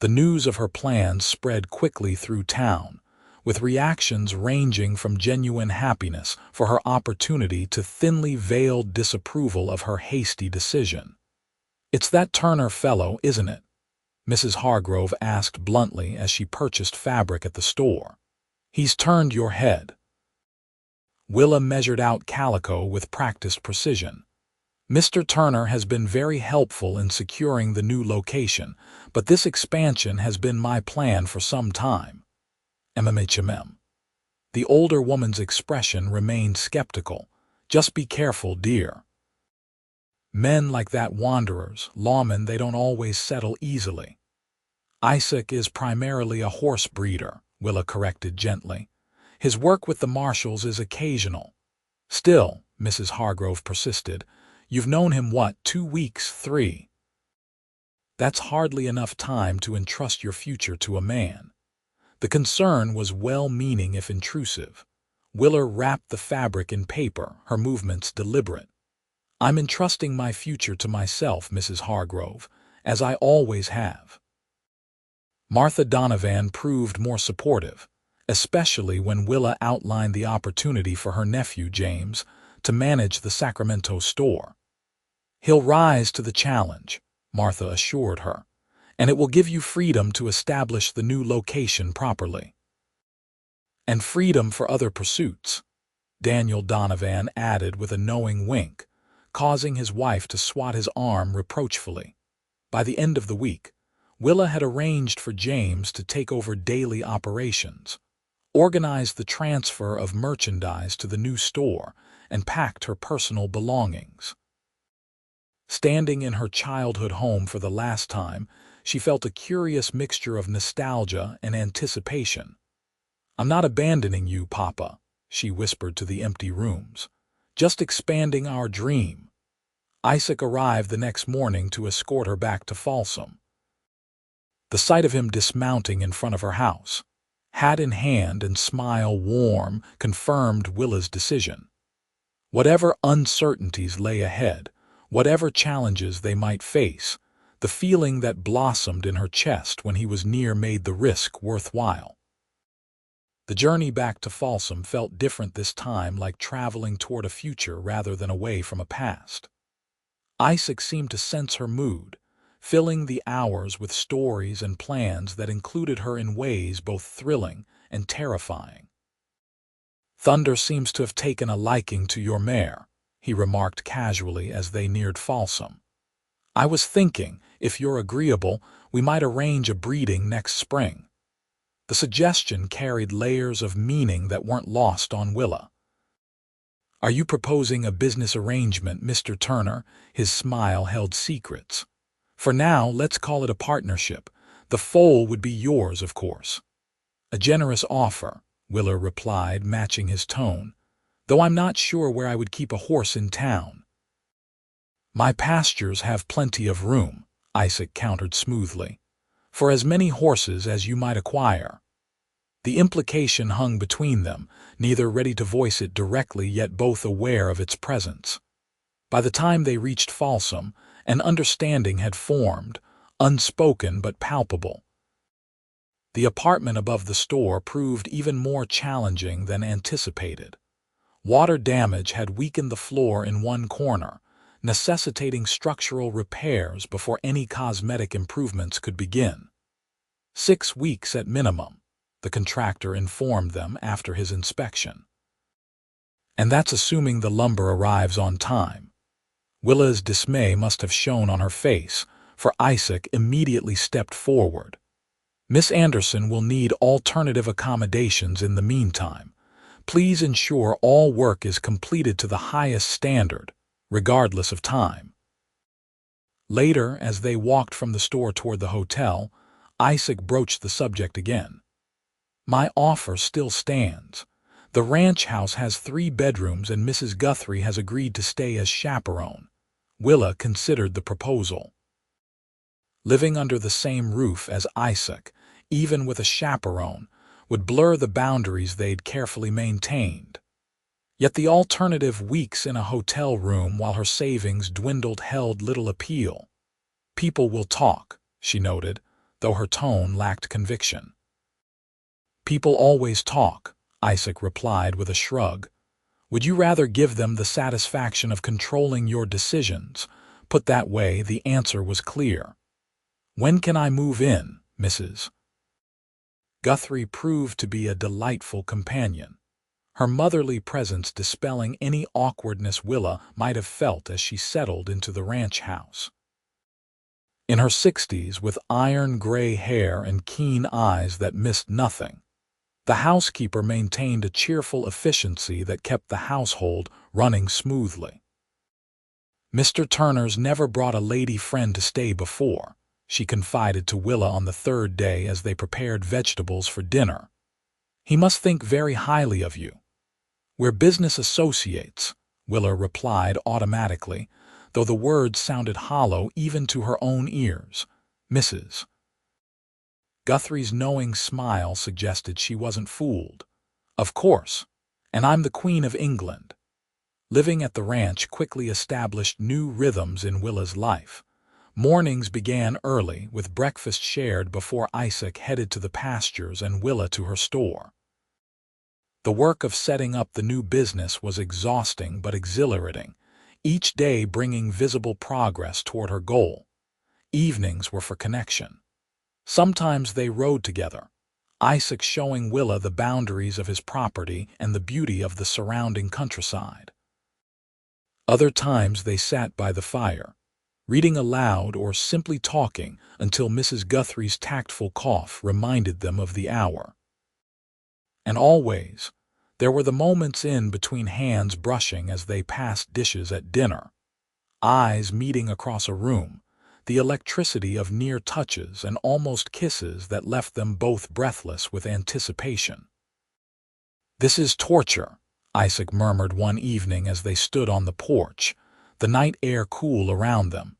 The news of her plans spread quickly through town, with reactions ranging from genuine happiness for her opportunity to thinly veiled disapproval of her hasty decision. "It's that Turner fellow, isn't it?" Mrs. Hargrove asked bluntly as she purchased fabric at the store. "He's turned your head." Willa measured out calico with practiced precision. "Mr. Turner has been very helpful in securing the new location, but this expansion has been my plan for some time." MMHMM. The older woman's expression remained skeptical. "Just be careful, dear. Men like that wanderers, lawmen, they don't always settle easily." "Isaac is primarily a horse breeder," Willa corrected gently. "His work with the marshals is occasional." "Still," Mrs. Hargrove persisted, "you've known him, what, 2 weeks, 3? That's hardly enough time to entrust your future to a man." The concern was well-meaning if intrusive. Willa wrapped the fabric in paper, her movements deliberate. "I'm entrusting my future to myself, Mrs. Hargrove, as I always have." Martha Donovan proved more supportive, especially when Willa outlined the opportunity for her nephew, James, to manage the Sacramento store. "He'll rise to the challenge," Martha assured her, "and it will give you freedom to establish the new location properly." "And freedom for other pursuits," Daniel Donovan added with a knowing wink, causing his wife to swat his arm reproachfully. By the end of the week, Willa had arranged for James to take over daily operations, organized the transfer of merchandise to the new store, and packed her personal belongings. Standing in her childhood home for the last time, she felt a curious mixture of nostalgia and anticipation. "I'm not abandoning you, Papa," she whispered to the empty rooms. "Just expanding our dream." Isaac arrived the next morning to escort her back to Folsom. The sight of him dismounting in front of her house, hat in hand and smile warm, confirmed Willa's decision. Whatever uncertainties lay ahead, whatever challenges they might face, the feeling that blossomed in her chest when he was near made the risk worthwhile. The journey back to Folsom felt different this time, like traveling toward a future rather than away from a past. Isaac seemed to sense her mood, filling the hours with stories and plans that included her in ways both thrilling and terrifying. "Thunder seems to have taken a liking to your mare," he remarked casually as they neared Folsom. "I was thinking, if you're agreeable, we might arrange a breeding next spring." The suggestion carried layers of meaning that weren't lost on Willa. "Are you proposing a business arrangement, Mr. Turner?" His smile held secrets. "For now, let's call it a partnership. The foal would be yours, of course." "A generous offer," Willa replied, matching his tone, "though I'm not sure where I would keep a horse in town." "My pastures have plenty of room," Isaac countered smoothly, "for as many horses as you might acquire." The implication hung between them, neither ready to voice it directly yet both aware of its presence. By the time they reached Folsom, an understanding had formed, unspoken but palpable. The apartment above the store proved even more challenging than anticipated. Water damage had weakened the floor in one corner, necessitating structural repairs before any cosmetic improvements could begin. 6 weeks at minimum, the contractor informed them after his inspection. And that's assuming the lumber arrives on time. Willa's dismay must have shown on her face, for Isaac immediately stepped forward. "Miss Anderson will need alternative accommodations in the meantime. Please ensure all work is completed to the highest standard, regardless of time." Later, as they walked from the store toward the hotel, Isaac broached the subject again. "My offer still stands. The ranch house has 3 bedrooms and Mrs. Guthrie has agreed to stay as chaperone." Willa considered the proposal. Living under the same roof as Isaac, even with a chaperone, would blur the boundaries they'd carefully maintained. Yet the alternative, weeks in a hotel room while her savings dwindled, held little appeal. "People will talk," she noted, though her tone lacked conviction. "People always talk," Isaac replied with a shrug. "Would you rather give them the satisfaction of controlling your decisions?" Put that way, the answer was clear. "When can I move in, Mrs.?" Guthrie proved to be a delightful companion, her motherly presence dispelling any awkwardness Willa might have felt as she settled into the ranch house. In her 60s, with iron-gray hair and keen eyes that missed nothing, the housekeeper maintained a cheerful efficiency that kept the household running smoothly. "Mr. Turner's never brought a lady friend to stay before," she confided to Willa on the 3rd day as they prepared vegetables for dinner. "He must think very highly of you." "We're business associates," Willa replied automatically, though the words sounded hollow even to her own ears. "Mrs." Guthrie's knowing smile suggested she wasn't fooled. "Of course, and I'm the Queen of England." Living at the ranch quickly established new rhythms in Willa's life. Mornings began early, with breakfast shared before Isaac headed to the pastures and Willa to her store. The work of setting up the new business was exhausting but exhilarating, each day bringing visible progress toward her goal. Evenings were for connection. Sometimes they rode together, Isaac showing Willa the boundaries of his property and the beauty of the surrounding countryside. Other times they sat by the fire, reading aloud or simply talking until Mrs. Guthrie's tactful cough reminded them of the hour. And always, there were the moments in between hands brushing as they passed dishes at dinner, eyes meeting across a room, the electricity of near touches and almost kisses that left them both breathless with anticipation. "This is torture," Isaac murmured one evening as they stood on the porch, the night air cool around them.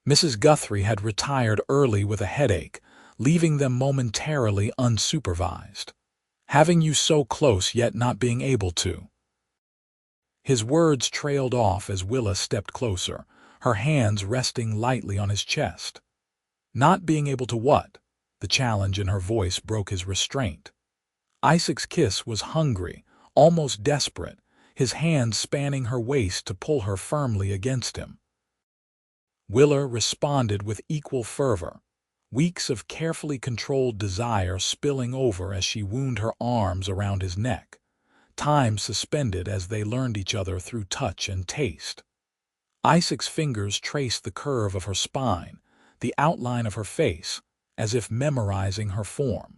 Mrs. Guthrie had retired early with a headache, leaving them momentarily unsupervised. "Having you so close yet not being able to." His words trailed off as Willa stepped closer, her hands resting lightly on his chest. "Not being able to what?" The challenge in her voice broke his restraint. Isaac's kiss was hungry, almost desperate, his hands spanning her waist to pull her firmly against him. Willa responded with equal fervor, weeks of carefully controlled desire spilling over as she wound her arms around his neck, time suspended as they learned each other through touch and taste. Isaac's fingers traced the curve of her spine, the outline of her face, as if memorizing her form.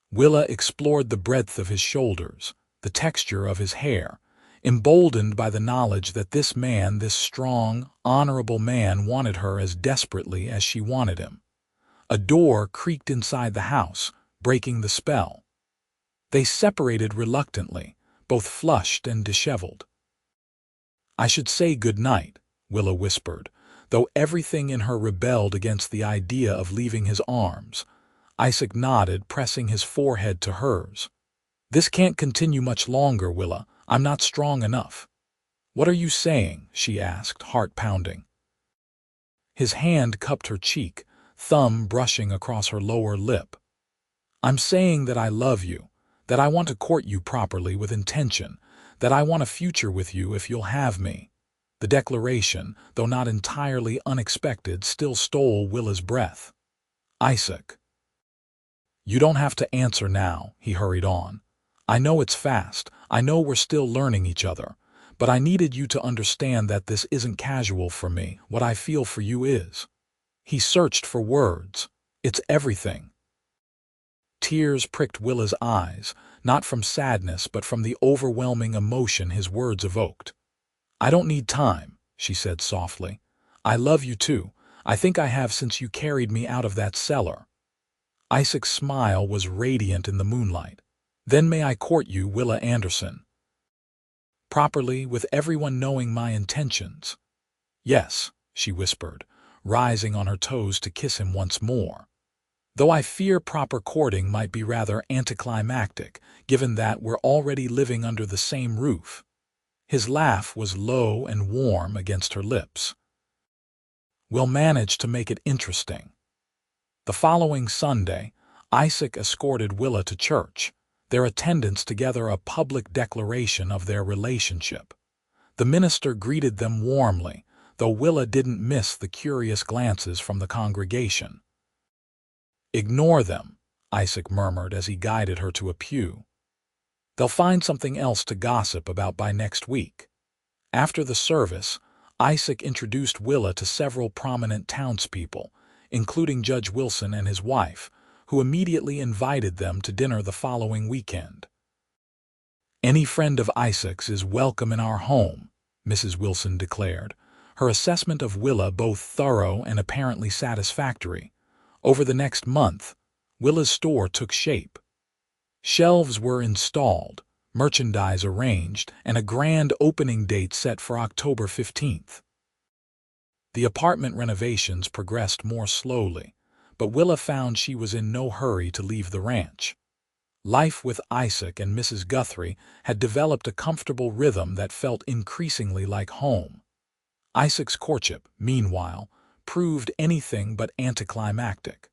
Willa explored the breadth of his shoulders, the texture of his hair, emboldened by the knowledge that this man, this strong, honorable man, wanted her as desperately as she wanted him. A door creaked inside the house, breaking the spell. They separated reluctantly, both flushed and disheveled. "I should say good night," Willa whispered, though everything in her rebelled against the idea of leaving his arms. Isaac nodded, pressing his forehead to hers. "This can't continue much longer, Willa. I'm not strong enough." "What are you saying?" she asked, heart pounding. His hand cupped her cheek, thumb brushing across her lower lip. "I'm saying that I love you, that I want to court you properly with intention, that I want a future with you if you'll have me." The declaration, though not entirely unexpected, still stole Willa's breath. "Isaac." "You don't have to answer now," he hurried on. "I know it's fast, I know we're still learning each other, but I needed you to understand that this isn't casual for me. What I feel for you is—" He searched for words. "It's everything." Tears pricked Willa's eyes, not from sadness but from the overwhelming emotion his words evoked. "I don't need time," she said softly. "I love you too. I think I have since you carried me out of that cellar." Isaac's smile was radiant in the moonlight. "Then may I court you, Willa Anderson?" "Properly, with everyone knowing my intentions." "Yes," she whispered, rising on her toes to kiss him once more. "Though I fear proper courting might be rather anticlimactic, given that we're already living under the same roof." His laugh was low and warm against her lips. "We'll manage to make it interesting." The following Sunday, Isaac escorted Willa to church, their attendance together a public declaration of their relationship. The minister greeted them warmly, though Willa didn't miss the curious glances from the congregation. "Ignore them," Isaac murmured as he guided her to a pew. "They'll find something else to gossip about by next week." After the service, Isaac introduced Willa to several prominent townspeople, including Judge Wilson and his wife, who immediately invited them to dinner the following weekend. "Any friend of Isaac's is welcome in our home," Mrs. Wilson declared, her assessment of Willa both thorough and apparently satisfactory. Over the next month, Willa's store took shape. Shelves were installed, merchandise arranged, and a grand opening date set for October 15th. The apartment renovations progressed more slowly, but Willa found she was in no hurry to leave the ranch. Life with Isaac and Mrs. Guthrie had developed a comfortable rhythm that felt increasingly like home. Isaac's courtship, meanwhile, proved anything but anticlimactic.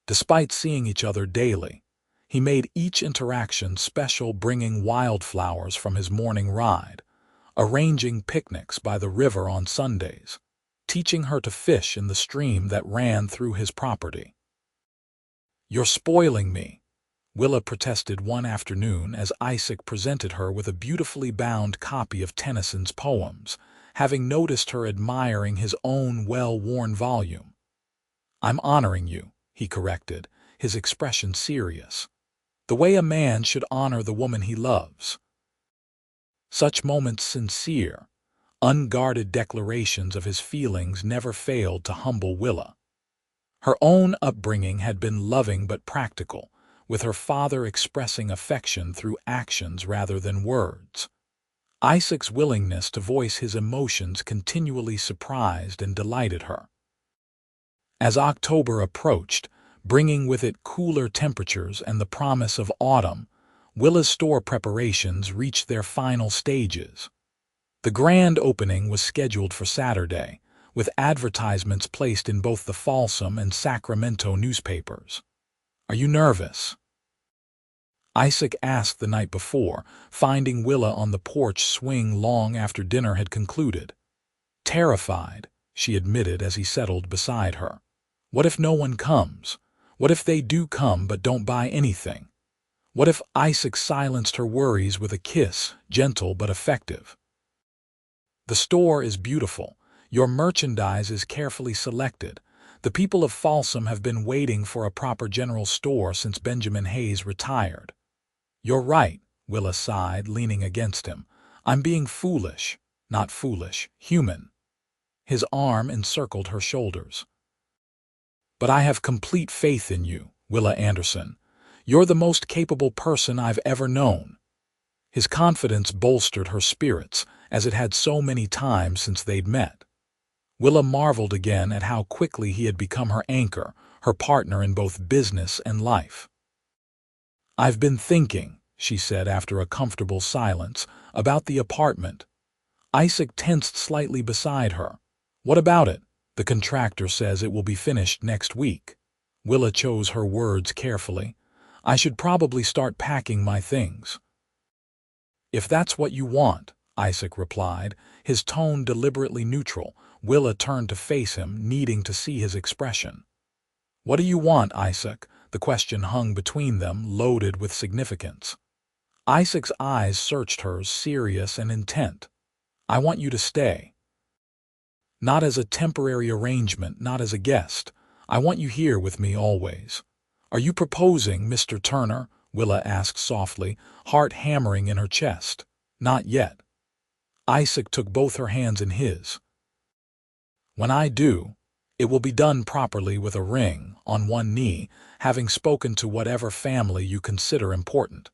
Despite seeing each other daily, he made each interaction special, bringing wildflowers from his morning ride, arranging picnics by the river on Sundays, teaching her to fish in the stream that ran through his property. "You're spoiling me," Willa protested one afternoon as Isaac presented her with a beautifully bound copy of Tennyson's poems, having noticed her admiring his own well-worn volume. "I'm honoring you," he corrected, his expression serious. "The way a man should honor the woman he loves." Such moments sincere, unguarded declarations of his feelings never failed to humble Willa. Her own upbringing had been loving but practical, with her father expressing affection through actions rather than words. Isaac's willingness to voice his emotions continually surprised and delighted her. As October approached, bringing with it cooler temperatures and the promise of autumn, Willa's store preparations reached their final stages. The grand opening was scheduled for Saturday, with advertisements placed in both the Folsom and Sacramento newspapers. "Are you nervous?" Isaac asked the night before, finding Willa on the porch swing long after dinner had concluded. "Terrified," she admitted as he settled beside her. "What if no one comes? What if they do come but don't buy anything? What if—" Isaac silenced her worries with a kiss, gentle but effective. "The store is beautiful. Your merchandise is carefully selected. The people of Folsom have been waiting for a proper general store since Benjamin Hayes retired." "You're right," Willa sighed, leaning against him. "I'm being foolish." "Not foolish, human." His arm encircled her shoulders. "But I have complete faith in you, Willa Anderson. You're the most capable person I've ever known." His confidence bolstered her spirits, as it had so many times since they'd met. Willa marveled again at how quickly he had become her anchor, her partner in both business and life. "I've been thinking," she said after a comfortable silence, "about the apartment." Isaac tensed slightly beside her. "What about it?" "The contractor says it will be finished next week." Willa chose her words carefully. "I should probably start packing my things." "If that's what you want," Isaac replied, his tone deliberately neutral. Willa turned to face him, needing to see his expression. "What do you want, Isaac?" The question hung between them, loaded with significance. Isaac's eyes searched hers, serious and intent. "I want you to stay. Not as a temporary arrangement, not as a guest. I want you here with me always." "Are you proposing, Mr. Turner?" Willa asked softly, heart hammering in her chest. "Not yet." Isaac took both her hands in his. "When I do, it will be done properly with a ring, on one knee, having spoken to whatever family you consider important.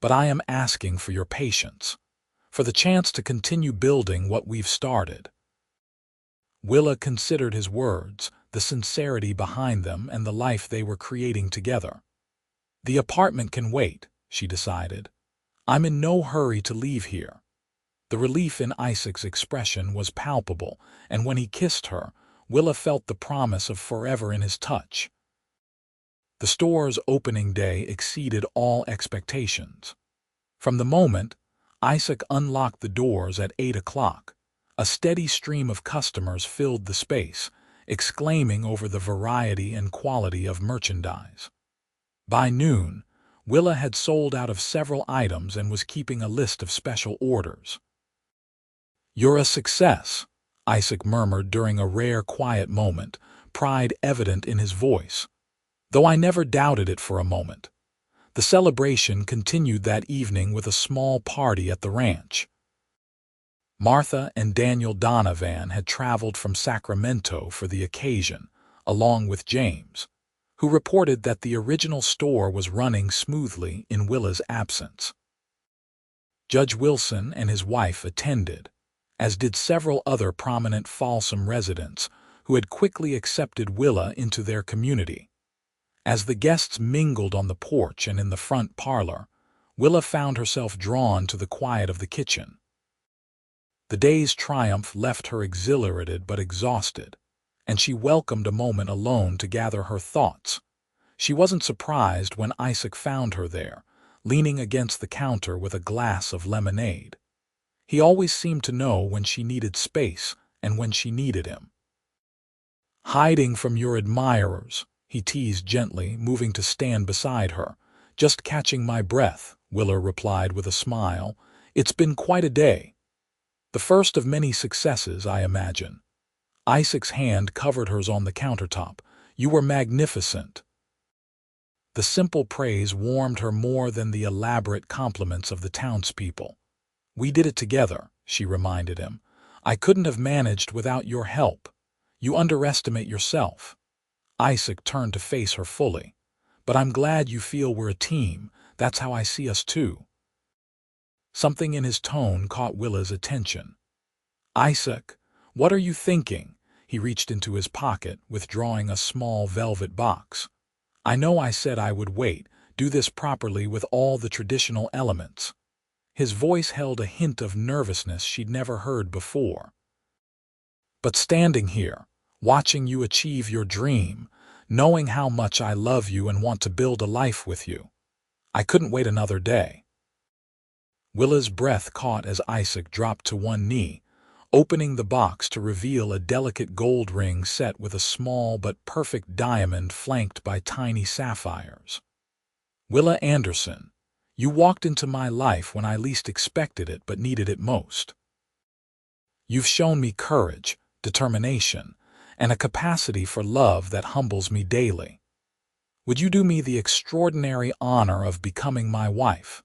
But I am asking for your patience, for the chance to continue building what we've started." Willa considered his words, the sincerity behind them, and the life they were creating together. "The apartment can wait," she decided. "I'm in no hurry to leave here." The relief in Isaac's expression was palpable, and when he kissed her, Willa felt the promise of forever in his touch. The store's opening day exceeded all expectations. From the moment Isaac unlocked the doors at 8 o'clock, a steady stream of customers filled the space, exclaiming over the variety and quality of merchandise. By noon, Willa had sold out of several items and was keeping a list of special orders. "You're a success," Isaac murmured during a rare quiet moment, pride evident in his voice. "Though I never doubted it for a moment." The celebration continued that evening with a small party at the ranch. Martha and Daniel Donovan had traveled from Sacramento for the occasion, along with James, who reported that the original store was running smoothly in Willa's absence. Judge Wilson and his wife attended, as did several other prominent Folsom residents who had quickly accepted Willa into their community. As the guests mingled on the porch and in the front parlor, Willa found herself drawn to the quiet of the kitchen. The day's triumph left her exhilarated but exhausted, and she welcomed a moment alone to gather her thoughts. She wasn't surprised when Isaac found her there, leaning against the counter with a glass of lemonade. He always seemed to know when she needed space and when she needed him. "Hiding from your admirers," he teased gently, moving to stand beside her. Just catching my breath, Willa replied with a smile. It's been quite a day. The first of many successes, I imagine. Isaac's hand covered hers on the countertop. You were magnificent. The simple praise warmed her more than the elaborate compliments of the townspeople. We did it together, she reminded him. I couldn't have managed without your help. You underestimate yourself. Isaac turned to face her fully. But I'm glad you feel we're a team. That's how I see us too. Something in his tone caught Willa's attention. Isaac, what are you thinking? He reached into his pocket, withdrawing a small velvet box. I know I said I would wait, do this properly with all the traditional elements. His voice held a hint of nervousness she'd never heard before. But standing here, watching you achieve your dream, knowing how much I love you and want to build a life with you, I couldn't wait another day. Willa's breath caught as Isaac dropped to one knee, opening the box to reveal a delicate gold ring set with a small but perfect diamond flanked by tiny sapphires. Willa Anderson, you walked into my life when I least expected it but needed it most. You've shown me courage, determination, and a capacity for love that humbles me daily. Would you do me the extraordinary honor of becoming my wife?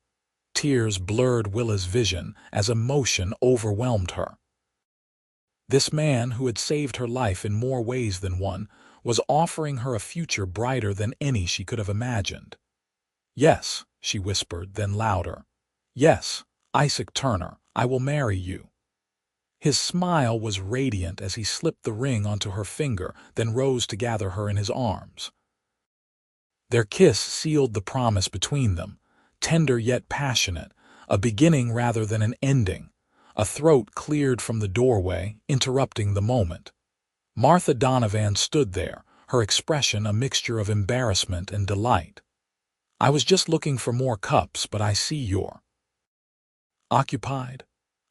Tears blurred Willa's vision as emotion overwhelmed her. This man, who had saved her life in more ways than one, was offering her a future brighter than any she could have imagined. Yes, she whispered, then louder. Yes, Isaac Turner, I will marry you. His smile was radiant as he slipped the ring onto her finger, then rose to gather her in his arms. Their kiss sealed the promise between them, tender yet passionate, a beginning rather than an ending. A throat cleared from the doorway, interrupting the moment. Martha Donovan stood there, her expression a mixture of embarrassment and delight. I was just looking for more cups, but I see you're occupied.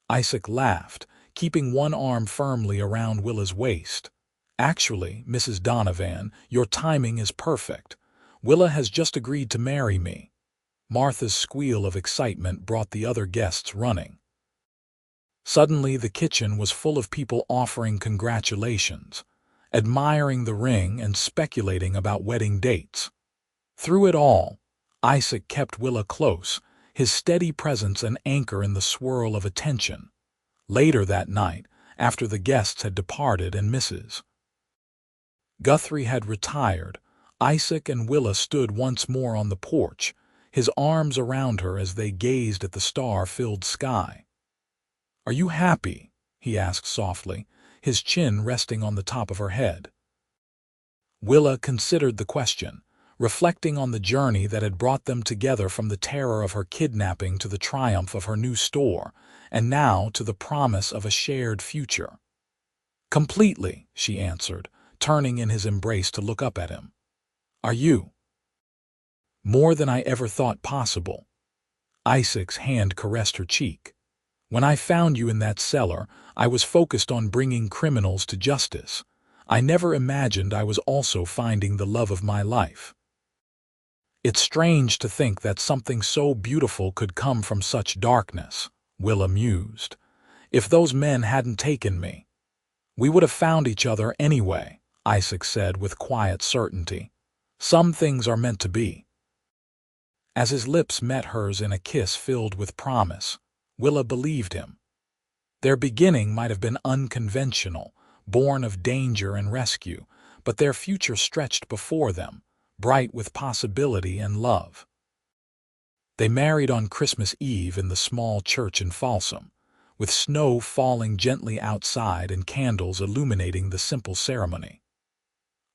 Isaac laughed, keeping one arm firmly around Willa's waist. Actually, Mrs. Donovan, your timing is perfect. Willa has just agreed to marry me. Martha's squeal of excitement brought the other guests running. Suddenly, the kitchen was full of people offering congratulations, admiring the ring and speculating about wedding dates. Through it all, Isaac kept Willa close, his steady presence an anchor in the swirl of attention. Later that night, after the guests had departed and Mrs. Guthrie had retired, Isaac and Willa stood once more on the porch, his arms around her as they gazed at the star-filled sky. Are you happy? He asked softly, his chin resting on the top of her head. Willa considered the question, reflecting on the journey that had brought them together, from the terror of her kidnapping to the triumph of her new store, and now to the promise of a shared future. Completely, she answered, turning in his embrace to look up at him. Are you? More than I ever thought possible. Isaac's hand caressed her cheek. When I found you in that cellar, I was focused on bringing criminals to justice. I never imagined I was also finding the love of my life. It's strange to think that something so beautiful could come from such darkness, Willa mused. If those men hadn't taken me, we would have found each other anyway, Isaac said with quiet certainty. Some things are meant to be. As his lips met hers in a kiss filled with promise, Willa believed him. Their beginning might have been unconventional, born of danger and rescue, but their future stretched before them, bright with possibility and love. They married on Christmas Eve in the small church in Folsom, with snow falling gently outside and candles illuminating the simple ceremony.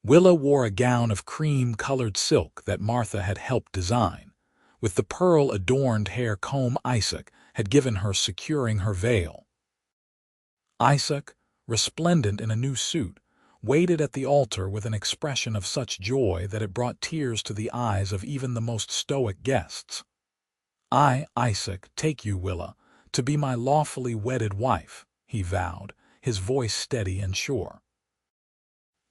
Willa wore a gown of cream-colored silk that Martha had helped design, with the pearl-adorned hair comb Isaac had given her securing her veil. Isaac, resplendent in a new suit, waited at the altar with an expression of such joy that it brought tears to the eyes of even the most stoic guests. I, Isaac, take you, Willa, to be my lawfully wedded wife, he vowed, his voice steady and sure.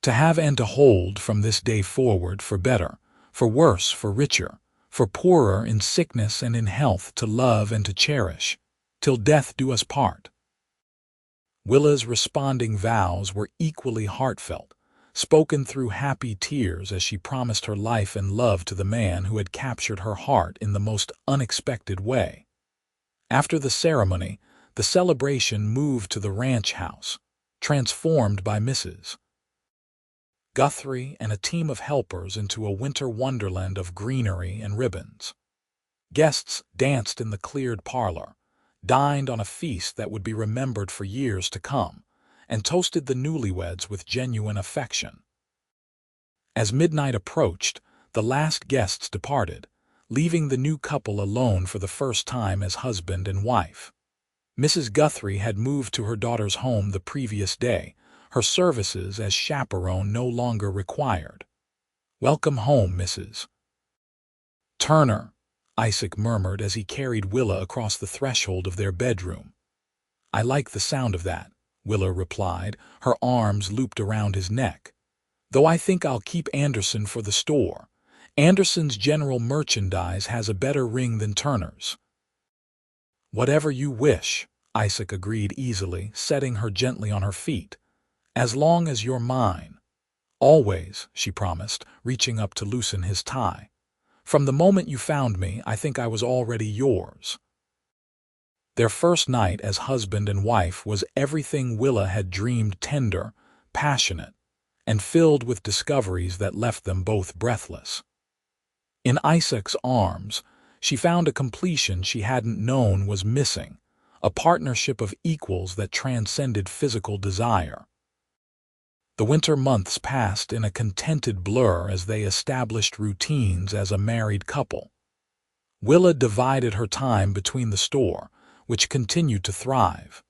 To have and to hold from this day forward, for better, for worse, for richer, for poorer in sickness and in health to love and to cherish, till death do us part." Willa's responding vows were equally heartfelt, spoken through happy tears as she promised her life and love to the man who had captured her heart in the most unexpected way. After the ceremony, the celebration moved to the ranch house, transformed by Mrs. Guthrie and a team of helpers into a winter wonderland of greenery and ribbons. Guests danced in the cleared parlor, dined on a feast that would be remembered for years to come, and toasted the newlyweds with genuine affection. As midnight approached, the last guests departed, leaving the new couple alone for the first time as husband and wife. Mrs. Guthrie had moved to her daughter's home the previous day, her services as chaperone no longer required. "Welcome home, Mrs. Turner," Isaac murmured as he carried Willa across the threshold of their bedroom. "I like the sound of that," Willa replied, her arms looped around his neck. "Though I think I'll keep Anderson for the store. Anderson's general merchandise has a better ring than Turner's." "Whatever you wish," Isaac agreed easily, setting her gently on her feet. "As long as you're mine." "Always," she promised, reaching up to loosen his tie. "From the moment you found me, I think I was already yours." Their first night as husband and wife was everything Willa had dreamed: tender, passionate, and filled with discoveries that left them both breathless. In Isaac's arms, she found a completion she hadn't known was missing, a partnership of equals that transcended physical desire. The winter months passed in a contented blur as they established routines as a married couple. Willa divided her time between the store, which continued to thrive,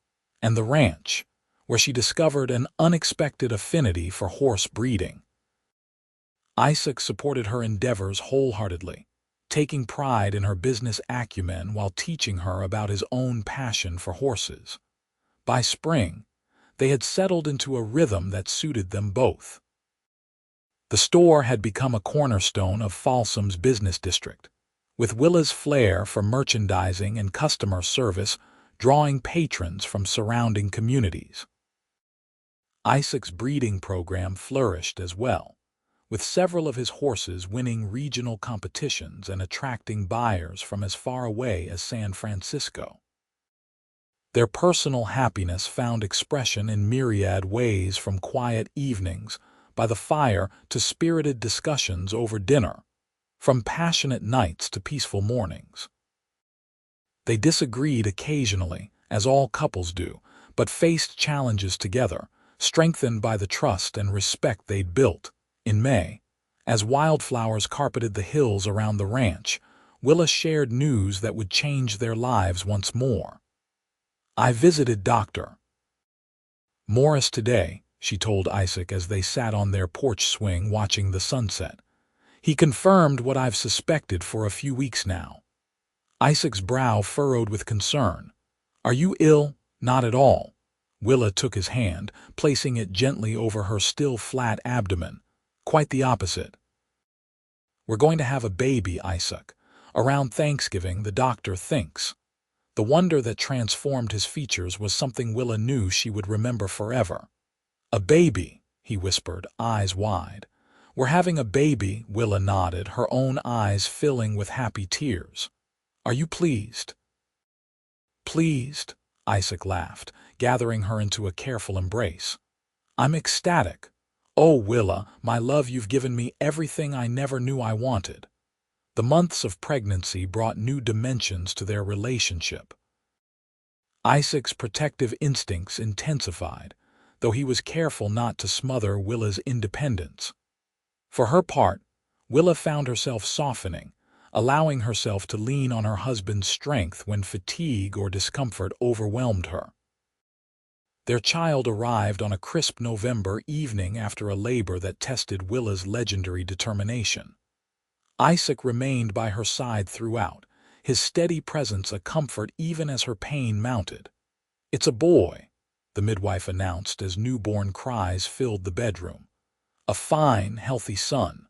and the ranch, where she discovered an unexpected affinity for horse breeding. Isaac supported her endeavors wholeheartedly, taking pride in her business acumen while teaching her about his own passion for horses. By spring, they had settled into a rhythm that suited them both. The store had become a cornerstone of Folsom's business district, with Willa's flair for merchandising and customer service drawing patrons from surrounding communities. Isaac's breeding program flourished as well, with several of his horses winning regional competitions and attracting buyers from as far away as San Francisco. Their personal happiness found expression in myriad ways, from quiet evenings by the fire to spirited discussions over dinner, from passionate nights to peaceful mornings. They disagreed occasionally, as all couples do, but faced challenges together, strengthened by the trust and respect they'd built. In May, as wildflowers carpeted the hills around the ranch, Willa shared news that would change their lives once more. "I visited Dr. Morris today," she told Isaac as they sat on their porch swing watching the sunset. "He confirmed what I've suspected for a few weeks now." Isaac's brow furrowed with concern. "Are you ill?" "Not at all." Willa took his hand, placing it gently over her still flat abdomen. "Quite the opposite. We're going to have a baby, Isaac. Around Thanksgiving, the doctor thinks." The wonder that transformed his features was something Willa knew she would remember forever. "A baby," he whispered, eyes wide. "We're having a baby," Willa nodded, her own eyes filling with happy tears. "Are you pleased?" "Pleased?" Isaac laughed, gathering her into a careful embrace. "I'm ecstatic. Oh, Willa, my love, you've given me everything I never knew I wanted." The months of pregnancy brought new dimensions to their relationship. Isaac's protective instincts intensified, though he was careful not to smother Willa's independence. For her part, Willa found herself softening, allowing herself to lean on her husband's strength when fatigue or discomfort overwhelmed her. Their child arrived on a crisp November evening after a labor that tested Willa's legendary determination. Isaac remained by her side throughout, his steady presence a comfort even as her pain mounted. "It's a boy," the midwife announced as newborn cries filled the bedroom. "A fine, healthy son."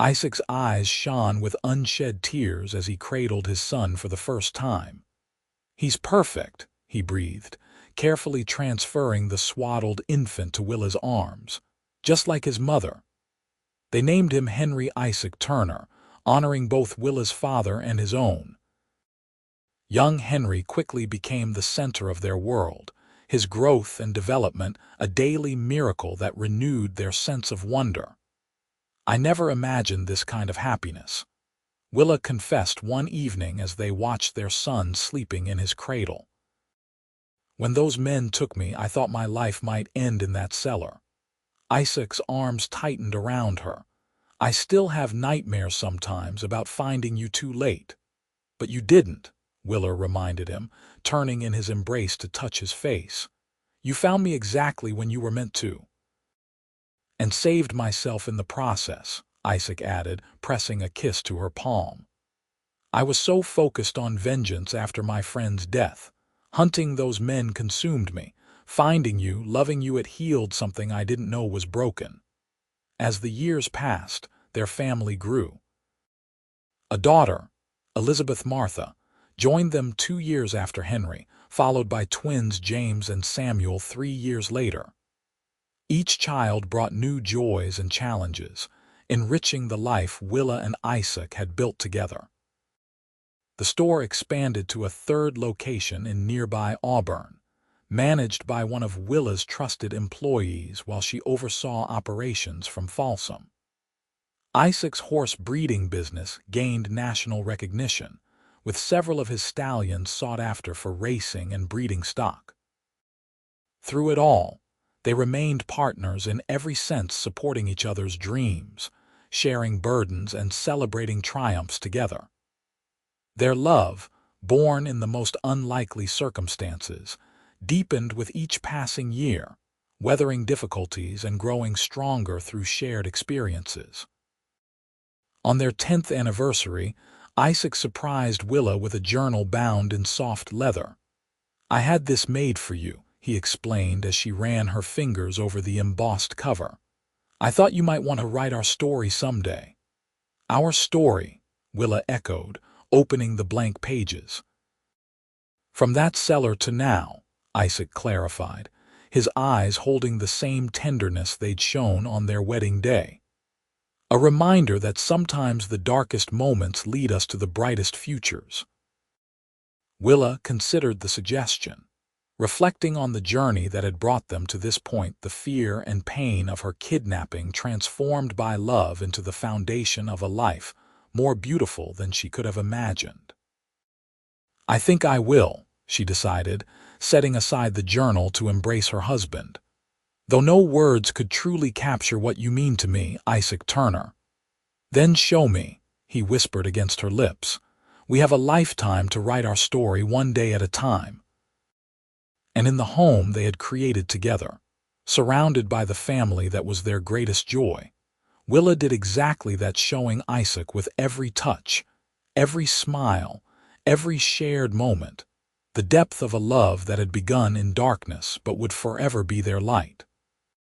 Isaac's eyes shone with unshed tears as he cradled his son for the first time. "He's perfect," he breathed, carefully transferring the swaddled infant to Willa's arms, just like his mother. They named him Henry Isaac Turner, honoring both Willa's father and his own. Young Henry quickly became the center of their world, his growth and development a daily miracle that renewed their sense of wonder. "I never imagined this kind of happiness," Willa confessed one evening as they watched their son sleeping in his cradle. "When those men took me, I thought my life might end in that cellar." Isaac's arms tightened around her. "I still have nightmares sometimes about finding you too late." "But you didn't," Willa reminded him, turning in his embrace to touch his face. "You found me exactly when you were meant to." "And saved myself in the process," Isaac added, pressing a kiss to her palm. "I was so focused on vengeance after my friend's death. Hunting those men consumed me. Finding you, loving you, it healed something I didn't know was broken." As the years passed, their family grew. A daughter, Elizabeth Martha, joined them 2 years after Henry, followed by twins James and Samuel 3 years later. Each child brought new joys and challenges, enriching the life Willa and Isaac had built together. The store expanded to a 3rd location in nearby Auburn, managed by one of Willa's trusted employees while she oversaw operations from Folsom. Isaac's horse breeding business gained national recognition, with several of his stallions sought after for racing and breeding stock. Through it all, they remained partners in every sense, supporting each other's dreams, sharing burdens, and celebrating triumphs together. Their love, born in the most unlikely circumstances, deepened with each passing year, weathering difficulties and growing stronger through shared experiences. On their 10th anniversary, Isaac surprised Willa with a journal bound in soft leather. "I had this made for you," he explained as she ran her fingers over the embossed cover. "I thought you might want to write our story someday." "Our story," Willa echoed, opening the blank pages. "From that cellar to now," Isaac clarified, his eyes holding the same tenderness they'd shown on their wedding day. "A reminder that sometimes the darkest moments lead us to the brightest futures." Willa considered the suggestion. Reflecting on the journey that had brought them to this point, the fear and pain of her kidnapping transformed by love into the foundation of a life more beautiful than she could have imagined. "I think I will," she decided, setting aside the journal to embrace her husband. "Though no words could truly capture what you mean to me, Isaac Turner." "Then show me," he whispered against her lips. "We have a lifetime to write our story, one day at a time." And in the home they had created together, surrounded by the family that was their greatest joy, Willa did exactly that, showing Isaac with every touch, every smile, every shared moment, the depth of a love that had begun in darkness but would forever be their light.